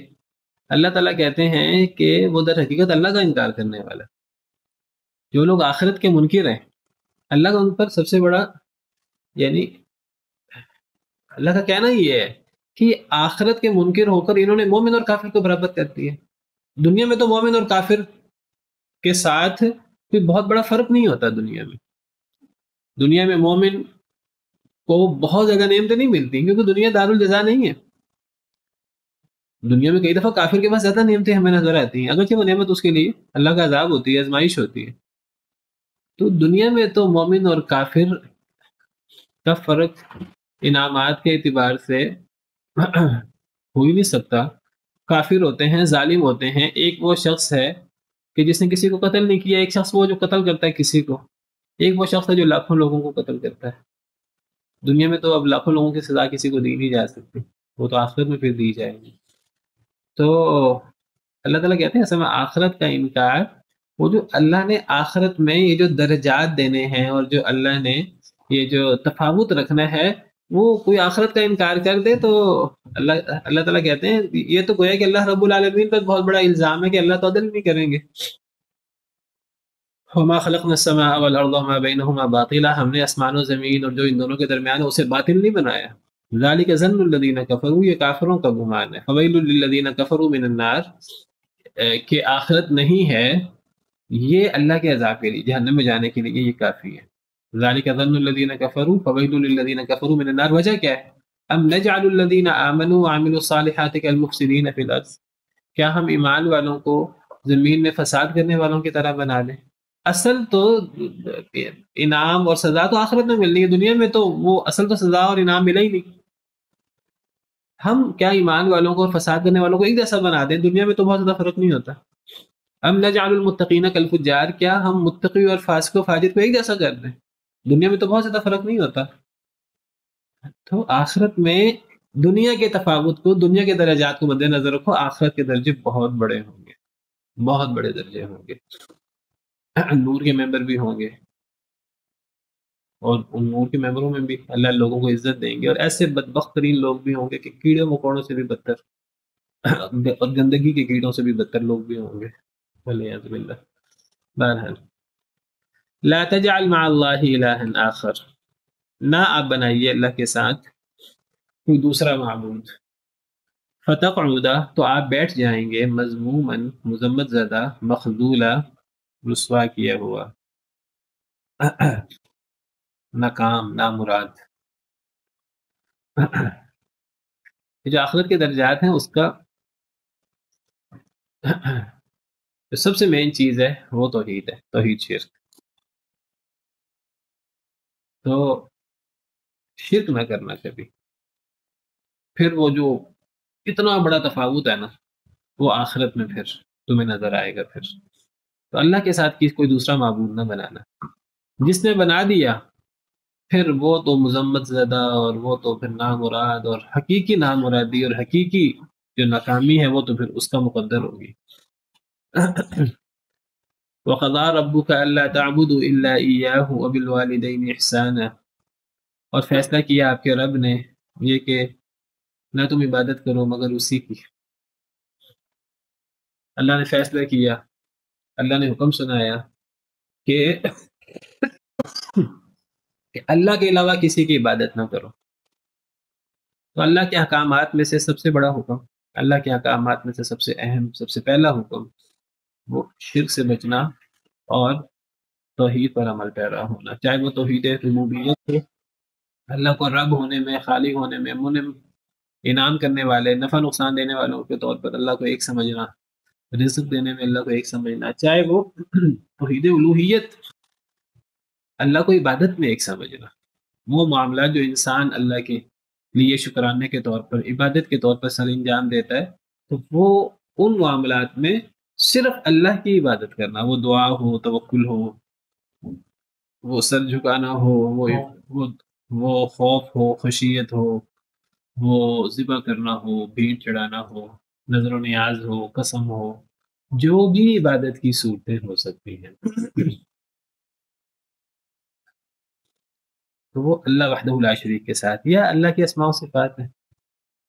اللہ تعالیٰ کہتے ہیں کہ وہ در حقیقت اللہ کا انکار کرنے والا. جو لوگ آخرت کے منکر ہیں، اللہ کا ان پر سب سے بڑا، یعنی اللہ کا کہنا یہ ہے کہ آخرت کے منکر ہو کر انہوں نے مومن اور کافر کو برابر کر دیا. دنیا میں تو مومن اور کافر کے ساتھ کوئی بہت بڑا فرق نہیں ہوتا. دنیا میں مومن کو بہت زیادہ نعمتیں نہیں ملتی کیونکہ دنیا دار الجزا نہیں ہے. دنیا میں کئی دفعہ کافر کے پاس زیادہ نعمتیں ہمیں نظر آتی ہیں، اگرچہ وہ نعمت اس کے لیے اللہ کا عذاب ہوتی ہے، آزمائش ہوتی ہے. تو دنیا میں تو مومن اور کافر کا فرق انعامات کے اعتبار سے ہو ہی نہیں سکتا. کافر ہوتے ہیں، ظالم ہوتے ہیں. ایک وہ شخص ہے کہ جس نے کسی کو قتل نہیں کیا، ایک شخص وہ جو قتل کرتا ہے کسی کو، ایک وہ شخص ہے جو لاکھوں لوگوں کو قتل کرتا ہے. دنیا میں تو اب لاکھوں لوگوں کی سزا کسی کو دی نہیں جا سکتی، وہ تو آخرت میں پھر دی جائے گی. تو اللہ تعالیٰ کہتے ہیں اصل میں آخرت کا انکار، وہ جو اللہ نے آخرت میں یہ جو درجات دینے ہیں اور جو اللہ نے یہ جو تفاوت رکھنا ہے، وہ کوئی آخرت کا انکار کر دے تو اللہ تعالیٰ کہتے ہیں یہ تو گویا کہ اللہ رب العالمین پر بہت بڑا الزام ہے کہ اللہ تو عدل نہیں کریں گے. وما خلقنا السماء والارض وما بينهما باطلا. ہم نے آسمان و زمین اور جو ان دونوں کے درمیان ہے اسے باطل نہیں بنایا. ذلك ظن الذين كفروا. یہ کافروں کا گمان ہے. فويل للذين كفروا من النار. کہ آخرت نہیں ہے یہ اللہ کے عذاب کے لیے، جہنم میں جانے کے لیے یہ کافی ہے. ذلك ظن الذين كفروا فويل للذين كفروا من النار. وجہ کیا ہے؟ ام نجعل الذين آمنوا وعملوا الصالحات كالمفسدين في الارض. کیا ہم ایمان والوں کو زمین میں فساد کرنے والوں کی طرح بنا لیں؟ اصل تو انعام اور سزا تو آخرت میں ملنی ہے، دنیا میں تو وہ اصل تو سزا اور انعام ملا ہی نہیں. ہم کیا ایمان والوں کو اور فساد کرنے والوں کو ایک جیسا بنا دیں؟ دنیا میں تو بہت زیادہ فرق نہیں ہوتا. ام نجعل المتقین کالفجار. کیا ہم متقی اور فاسق و فاجر کو ایک جیسا کر دیں؟ دنیا میں تو بہت زیادہ فرق نہیں ہوتا. تو آخرت میں دنیا کے تفاوت کو، دنیا کے درجات کو مد نظر رکھو، آخرت کے درجے بہت بڑے ہوں گے، بہت بڑے درجے ہوں گے. نور کے ممبر بھی ہوں گے، اور امور کے ممبروں میں بھی اللہ لوگوں کو عزت دیں گے، اور ایسے بدبخت ترین لوگ بھی ہوں گے کہ کیڑے مکوڑوں سے بھی بدتر اور گندگی کے کیڑوں سے بھی بدتر لوگ بھی ہوں گے، والعیاذ باللہ۔ بہرحال لا تجعل مع اللہ الہ آخر، نہ آپ بنائیے اللہ کے ساتھ کوئی دوسرا معبود، فتقعد تو آپ بیٹھ جائیں گے مذموماً مذمت زدہ، مخذولا رسوا کیا ہوا، ناکام نامراد۔ جو آخرت کے درجات ہیں اس کا جو سب سے مین چیز ہے وہ توحید ہے، توحید شرک۔ تو شرک نہ کرنا کبھی، پھر وہ جو اتنا بڑا تفاوت ہے نا وہ آخرت میں پھر تمہیں نظر آئے گا۔ پھر تو اللہ کے ساتھ کوئی دوسرا معبود نہ بنانا، جس نے بنا دیا پھر وہ تو مذمت زدہ، اور وہ تو پھر نامراد، اور حقیقی نامرادی اور حقیقی جو ناکامی ہے وہ تو پھر اس کا مقدر ہوگی۔ وَقَضَىٰ رَبُّكَ أَلَّا تَعْبُدُوا إِلَّا إِيَّاهُ وَبِالْوَالِدَيْنِ إِحْسَانًا، اور فیصلہ کیا آپ کے رب نے یہ کہ نہ تم عبادت کرو مگر اسی کی۔ اللہ نے فیصلہ کیا، اللہ نے حکم سنایا کہ اللہ کے علاوہ کسی کی عبادت نہ کرو۔ تو اللہ کے احکامات میں سے سب سے بڑا حکم، اللہ کے احکامات میں سے سب سے اہم، سب سے پہلا حکم وہ شرک سے بچنا اور توحید پر عمل پیرا ہونا، چاہے وہ توحید ربوبیت ہو، اللہ کو رب ہونے میں، خالق ہونے میں، منعم انعام کرنے والے، نفع نقصان دینے والوں کے طور پر اللہ کو ایک سمجھنا، رزق دینے میں اللہ کو ایک سمجھنا، چاہے وہ توحید الوہیت، اللہ کو عبادت میں ایک سمجھنا، وہ معاملات جو انسان اللہ کے لیے شکرانے کے طور پر، عبادت کے طور پر سر انجام دیتا ہے، تو وہ ان معاملات میں صرف اللہ کی عبادت کرنا، وہ دعا ہو، توکل ہو، وہ سر جھکانا ہو، وہ خوف ہو، خشیت ہو، وہ ذبح کرنا ہو، بھیڑ چڑھانا ہو، نظر و نیاز ہو، قسم ہو، جو بھی عبادت کی صورتیں ہو سکتی ہیں تو وہ اللہ وحدہ لا شریک کے ساتھ، یا اللہ کے اسماء و صفات ہیں،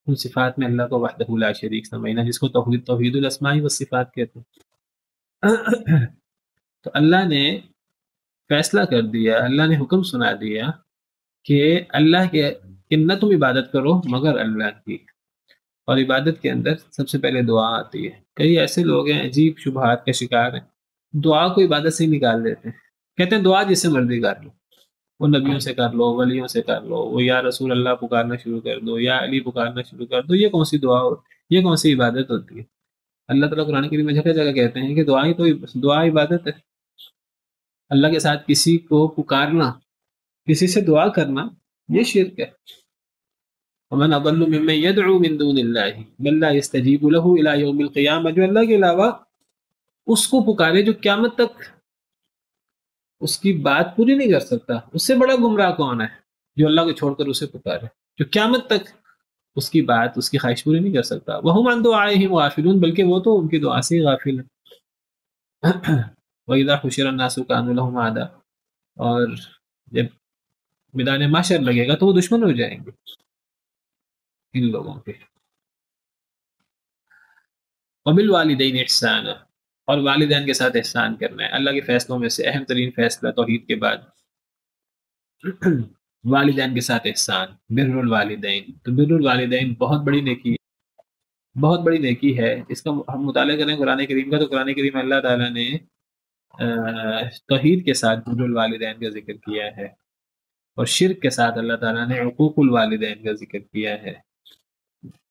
ان صفات میں اللہ کو وحدہ لا شریک سمجھنا، جس کو توحید الاسماء و صفات کہتے ہیں۔ تو اللہ نے فیصلہ کر دیا، اللہ نے حکم سنا دیا کہ اللہ کے کہ نہ تم عبادت کرو مگر اللہ کی، اور عبادت کے اندر سب سے پہلے دعا آتی ہے۔ کئی ایسے لوگ ہیں عجیب شبہات کا شکار ہیں، دعا کو عبادت سے ہی نکال دیتے ہیں، کہتے ہیں دعا جس سے مرضی کر لو، وہ نبیوں سے کر لو، ولیوں سے کر لو، وہ یا رسول اللہ پکارنا شروع کر دو، یا علی پکارنا شروع کر دو، یہ کون سی دعا ہوتی، یہ کون سی عبادت ہوتی ہے؟ اللہ تعالیٰ قرآن کریم میں جگہ جگہ کہتے ہیں کہ دعا عبادت ہے۔ اللہ کے ساتھ کسی کو پکارنا، کسی سے دعا کرنا، یہ شرک ہے۔ ومن اضل ممن يدعو من دون الله بل لا يستجيب له الى يوم القيامه، جو اللہ کے علاوہ اس کو پکارے جو قیامت تک اس کی بات پوری نہیں کر سکتا، اس سے بڑا گمراہ کون ہے جو اللہ کو چھوڑ کر اسے پکارے، جو قیامت تک اس کی بات، اس کی خواہش پوری نہیں کر سکتا۔ وهم عن دعائهم غافلون، بلکہ وہ تو ان کی دعا سے ہی غافل ہیں۔ وَإِذَا حُشِرَ النَّاسُ كَانُوا لَهُمْ أَعْدَاءَ، اور جب میدان محشر لگے گا تو وہ دشمن ہو جائیں گے ان لوگوں کے۔ وَبِالْوَالِدَيْنِ إِحْسَانًا، اور والدین کے ساتھ احسان کرنا ہے۔ اللہ کے فیصلوں میں سے اہم ترین فیصلہ توحید کے بعد والدین کے ساتھ احسان، بر الوالدین۔ تو بر الوالدین بہت بڑی نیکی ہے، بہت بڑی نیکی ہے۔ اس کا ہم مطالعہ کریں قرآن کریم کا تو قرآن کریم میں اللہ تعالیٰ نے توحید کے ساتھ بر الوالدین کا ذکر کیا ہے، اور شرک کے ساتھ اللہ تعالیٰ نے حقوق الوالدین کا ذکر کیا ہے۔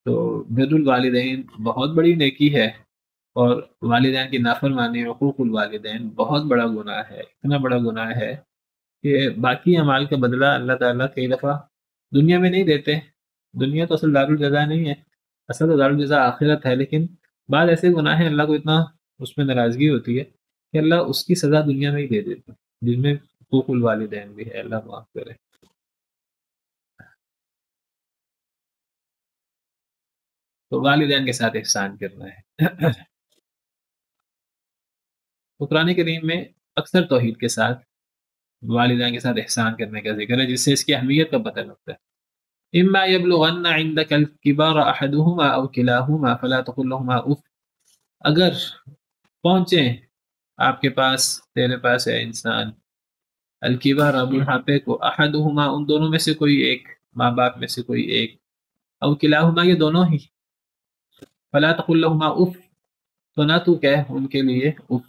تو بر الوالدین بہت بڑی نیکی ہے، اور والدین کی نافرمانی، حقوق الوالدین بہت بڑا گناہ ہے، اتنا بڑا گناہ ہے کہ باقی اعمال کا بدلہ اللہ تعالیٰ کئی دفعہ دنیا میں نہیں دیتے۔ دنیا تو اصل دارالجزا نہیں ہے، اصل دارالجزا آخرت ہے، لیکن بعض ایسے گناہ ہیں اللہ کو اتنا اس میں ناراضگی ہوتی ہے کہ اللہ اس کی سزا دنیا میں ہی دے دیتا، جن میں حقوق الوالدین بھی ہے، اللہ معاف کرے۔ تو والدین کے ساتھ احسان کرنا ہے۔ تو قرآن کریم میں اکثر توحید کے ساتھ والدین کے ساتھ احسان کرنے کا ذکر ہے، جس سے اس کی اہمیت کا پتہ لگتا ہے۔ اما یبلغن عندک الکبر احدہما او کلاہما فلا تقل لہما اف، اگر پہنچے آپ کے پاس، تیرے پاس ہے انسان، الکبر بڑھاپے کو، احدہما ان دونوں میں سے کوئی ایک، ماں باپ میں سے کوئی ایک، او کلاہما یہ دونوں ہی، فلا تقل لہما اف، تو نہ تو کہہ ان کے لیے اف،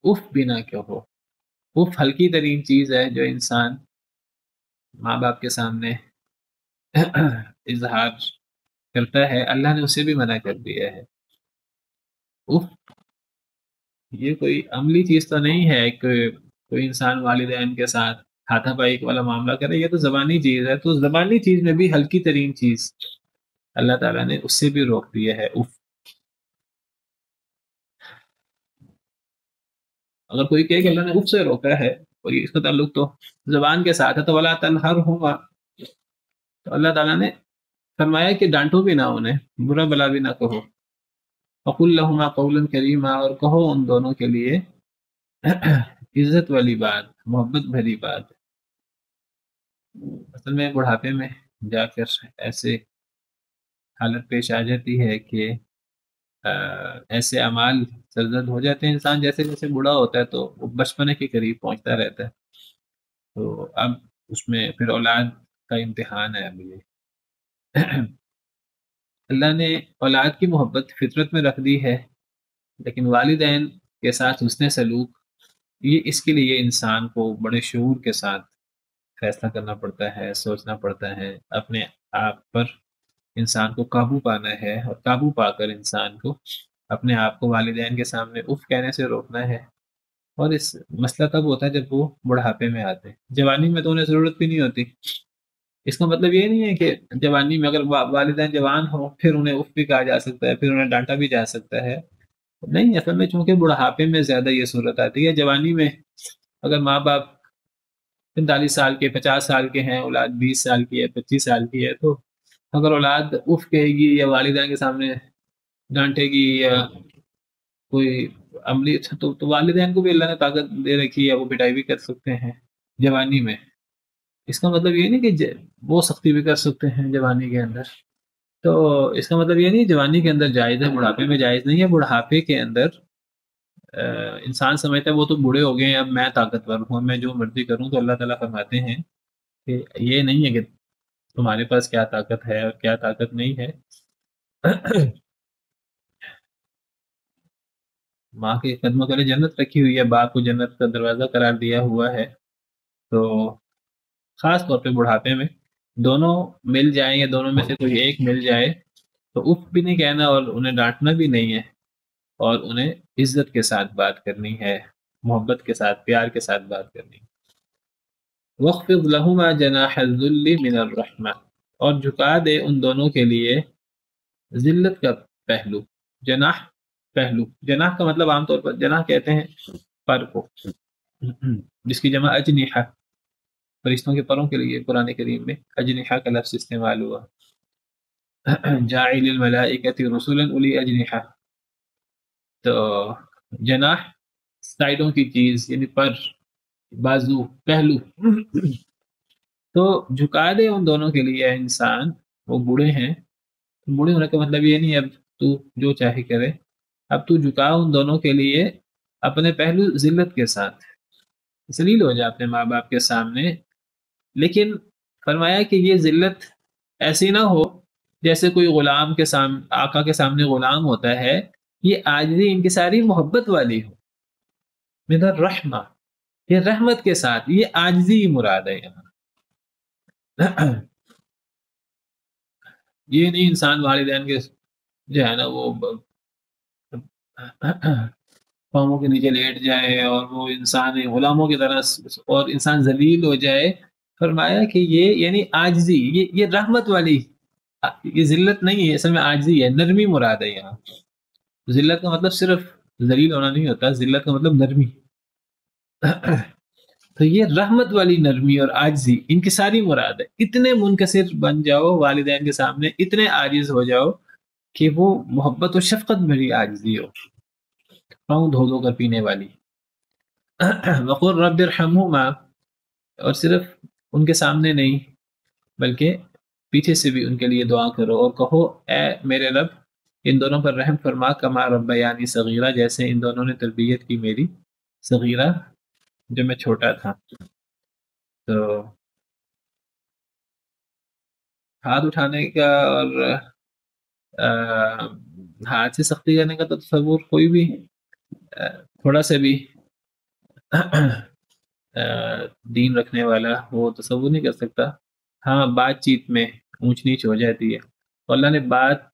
اف بھی نہ کہو۔ اف ہلکی ترین چیز ہے جو انسان ماں باپ کے سامنے اظہار کرتا ہے، اللہ نے اسے بھی منع کر دیا ہے۔ اف یہ کوئی عملی چیز تو نہیں ہے کہ کوئی انسان والدین کے ساتھ ہاتھا پائی والا معاملہ کرے، یہ تو زبانی چیز ہے، تو زبانی چیز میں بھی ہلکی ترین چیز اللہ تعالیٰ نے اس سے بھی روک دیا ہے، اف۔ اگر کوئی کہے کہ اللہ نے اف سے روکا ہے اور اس کا تعلق تو زبان کے ساتھ ہے، تو ولا تنہرہما، تو اللہ تعالیٰ نے فرمایا کہ ڈانٹو بھی نہ انہیں، برا بلا بھی نہ کہو، وقل لہما قولا کریما، اور کہو ان دونوں کے لیے عزت والی بات، محبت بھری بات۔ اصل میں بڑھاپے میں جا کر ایسے حالت پیش آ جاتی ہے کہ ایسے اعمال سرزد ہو جاتے ہیں، انسان جیسے جیسے بوڑھا ہوتا ہے تو وہ بچپنے کے قریب پہنچتا رہتا ہے، تو اب اس میں پھر اولاد کا امتحان ہے اب یہ۔ اللہ نے اولاد کی محبت فطرت میں رکھ دی ہے، لیکن والدین کے ساتھ حسن سلوک، یہ اس کے لیے انسان کو بڑے شعور کے ساتھ فیصلہ کرنا پڑتا ہے، سوچنا پڑتا ہے، اپنے آپ پر انسان کو قابو پانا ہے، اور قابو پا کر انسان کو اپنے آپ کو والدین کے سامنے اف کہنے سے روکنا ہے۔ اور اس مسئلہ تب ہوتا ہے جب وہ بڑھاپے میں آتے ہیں، جوانی میں تو انہیں ضرورت بھی نہیں ہوتی۔ اس کا مطلب یہ نہیں ہے کہ جوانی میں اگر والدین جوان ہوں پھر انہیں اف بھی کہا جا سکتا ہے، پھر انہیں ڈانٹا بھی جا سکتا ہے، نہیں، اصل میں چونکہ بڑھاپے میں زیادہ یہ صورت آتی ہے۔ جوانی میں اگر ماں باپ 45 سال کے، 50 سال کے ہیں، اولاد 20 سال کی ہے، 25 سال کی ہے، تو اگر اولاد اف کہے گی یا والدین کے سامنے ڈانٹے گی یا کوئی عملی، تو والدین کو بھی اللہ نے طاقت دے رکھی ہے، وہ پٹائی بھی کر سکتے ہیں جوانی میں۔ اس کا مطلب یہ نہیں کہ وہ سختی بھی کر سکتے ہیں جوانی کے اندر، تو اس کا مطلب یہ نہیں جوانی کے اندر جائز ہے، بڑھاپے میں جائز نہیں ہے۔ بڑھاپے کے اندر انسان سمجھتا ہے وہ تو بوڑھے ہو گئے ہیں، اب میں طاقتور ہوں، میں جو مرضی کروں، تو اللہ تعالیٰ فرماتے ہیں کہ یہ نہیں ہے کہ تمہارے پاس کیا طاقت ہے اور کیا طاقت نہیں ہے۔ ماں کے قدموں کے لیے جنت رکھی ہوئی ہے، باپ کو جنت کا دروازہ قرار دیا ہوا ہے، تو خاص طور پہ بڑھاپے میں دونوں مل جائیں یا دونوں میں سے کوئی ایک مل جائے تو اف بھی نہیں کہنا اور انہیں ڈانٹنا بھی نہیں ہے، اور انہیں عزت کے ساتھ بات کرنی ہے، محبت کے ساتھ، پیار کے ساتھ بات کرنی ہے۔ وَاخْفِضْ لَهُمَا جَنَاحَ الذُّلِّ مِنَ الرَّحْمَةِ، اور جھکا دے ان دونوں کے لیے ذلت کا پہلو، جناح پہلو، جناح کا مطلب عام طور پر جناح کہتے ہیں پر کو، جس کی جمع اجنحہ، فرشتوں کے پروں کے لیے قرآن کریم میں اجنحہ کا لفظ استعمال ہوا، جاعل الملائکۃ رسلا اولی اجنحہ، تو جناح سائڈوں کی چیز، یعنی پر، بازو، پہلو، تو جھکا دے ان دونوں کے لیے انسان، وہ بوڑھے ہیں، بوڑھے ہونے کا مطلب یہ نہیں اب تو جو چاہے کرے، اب تو جھکا ان دونوں کے لیے اپنے پہلو ذلت کے ساتھ، ذلیل ہو جا اپنے ماں باپ کے سامنے، لیکن فرمایا کہ یہ ذلت ایسی نہ ہو جیسے کوئی غلام کے سامنے، آقا کے سامنے غلام ہوتا ہے، یہ عاجزی ان کی ساری محبت والی ہو، من الرحمہ، یہ رحمت کے ساتھ، یہ عاجزی مراد ہے یہاں۔ یہ نہیں انسان والدین کے جو ہے نا وہ پاؤں کے نیچے لیٹ جائے اور وہ انسان غلاموں کی طرح اور انسان ذلیل ہو جائے، فرمایا کہ یہ یعنی عاجزی، یہ رحمت والی، یہ ذلت نہیں ہے، اصل میں عاجزی ہے، نرمی مراد ہے یہاں۔ ذلت کا مطلب صرف ذلیل ہونا نہیں ہوتا، ذلت کا مطلب نرمی، تو یہ رحمت والی نرمی اور عاجزی ان کی ساری مراد ہے۔ اتنے منکسر بن جاؤ والدین کے سامنے، اتنے عاجز ہو جاؤ کہ وہ محبت و شفقت بھری عاجزی ہو، پاؤں دھو دھو کر پینے والی۔ وقل رب ارحمہما، اور صرف ان کے سامنے نہیں بلکہ پیچھے سے بھی ان کے لیے دعا کرو اور کہو اے میرے رب ان دونوں پر رحم فرما کما ربیانی صغیرہ، جیسے ان دونوں نے تربیت کی میری صغیرہ جب میں چھوٹا تھا۔ تو ہاتھ اٹھانے کا اور ہاتھ سے سختی کرنے کا تو تصور کوئی بھی تھوڑا سا بھی دین رکھنے والا وہ تصور نہیں کر سکتا۔ ہاں بات چیت میں اونچ نیچ ہو جاتی ہے، تو اللہ نے بات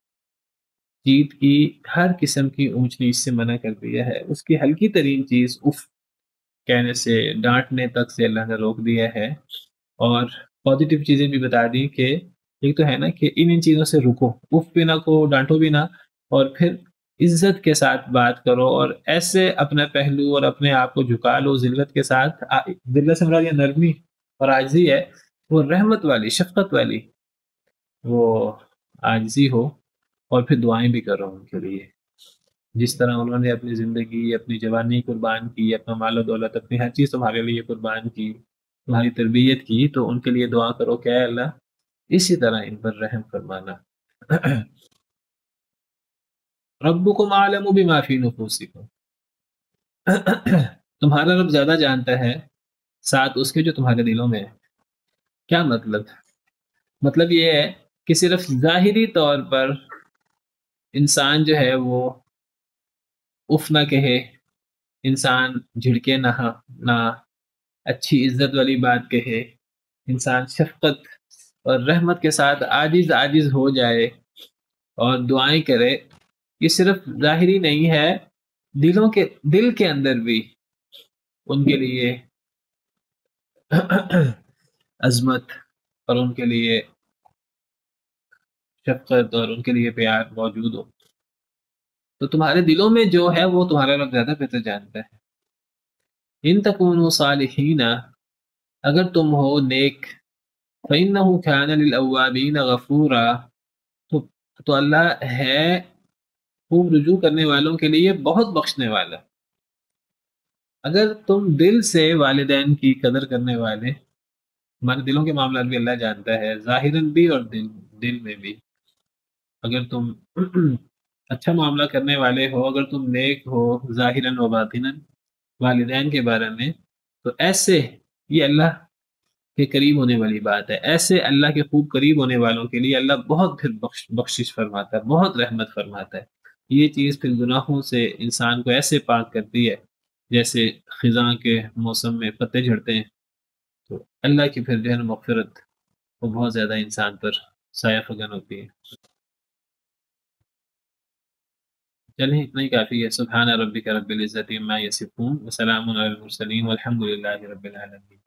چیت کی ہر قسم کی اونچ نیچ سے منع کر دیا ہے۔ اس کی ہلکی ترین چیز اف کہنے سے، ڈانٹنے تک سے اللہ نے روک دیا ہے، اور پازیٹیو چیزیں بھی بتا دی کہ ایک تو ہے نا کہ ان چیزوں سے رکو، اف بھی نہ کو، ڈانٹو بھی نہ، اور پھر عزت کے ساتھ بات کرو اور ایسے اپنا پہلو اور اپنے آپ کو جھکا لو ذلت کے ساتھ۔ ذلت سے مراد یہ نرمی اور عاجزی ہے، وہ رحمت والی شفقت والی وہ عاجزی ہو، اور پھر دعائیں بھی کرو ان کے لیے، جس طرح انہوں نے اپنی زندگی، اپنی جوانی قربان کی، اپنا مال و دولت، اپنی ہر چیز تمہارے لیے قربان کی، تمہاری تربیت کی، تو ان کے لیے دعا کرو کہ اے اللہ اسی طرح ان پر رحم فرمانا۔ ربکم اعلم بما فی نفوسکم، تمہارا رب زیادہ جانتا ہے ساتھ اس کے جو تمہارے دلوں میں ہے۔ کیا مطلب یہ ہے کہ صرف ظاہری طور پر انسان جو ہے وہ اف نہ کہے، انسان جھڑکے نہ اچھی عزت والی بات کہے، انسان شفقت اور رحمت کے ساتھ عاجز ہو جائے اور دعائیں کرے، یہ صرف ظاہری نہیں ہے، دل کے اندر بھی ان کے لیے عظمت اور ان کے لیے شفقت اور ان کے لیے پیار موجود ہو، تو تمہارے دلوں میں جو ہے وہ تمہارا رب زیادہ بہتر جانتا ہے۔ ان تکونوا صالحین، اگر تم ہو نیک، فإنہ کان للأوابین غفورا، تو اللہ ہے خوب رجوع کرنے والوں کے لیے بہت بخشنے والا۔ اگر تم دل سے والدین کی قدر کرنے والے، ہمارے دلوں کے معاملات بھی اللہ جانتا ہے، ظاہراً بھی اور دل میں بھی، اگر تم اچھا معاملہ کرنے والے ہو، اگر تم نیک ہو ظاہراً و باطناً والدین کے بارے میں، تو ایسے یہ اللہ کے قریب ہونے والی بات ہے، ایسے اللہ کے خوب قریب ہونے والوں کے لیے اللہ بہت پھر بخشش فرماتا ہے، بہت رحمت فرماتا ہے۔ یہ چیز پھر گناہوں سے انسان کو ایسے پاک کرتی ہے جیسے خزاں کے موسم میں پتے جھڑتے ہیں، تو اللہ کی پھر جو ہے مغفرت وہ بہت زیادہ انسان پر سایہ فگن ہوتی ہے۔ چلیں اتنا ہی کافی ہے۔ سبحان ربک رب العزت عما یصفون وسلام علی المرسلین والحمد للہ رب العالمین۔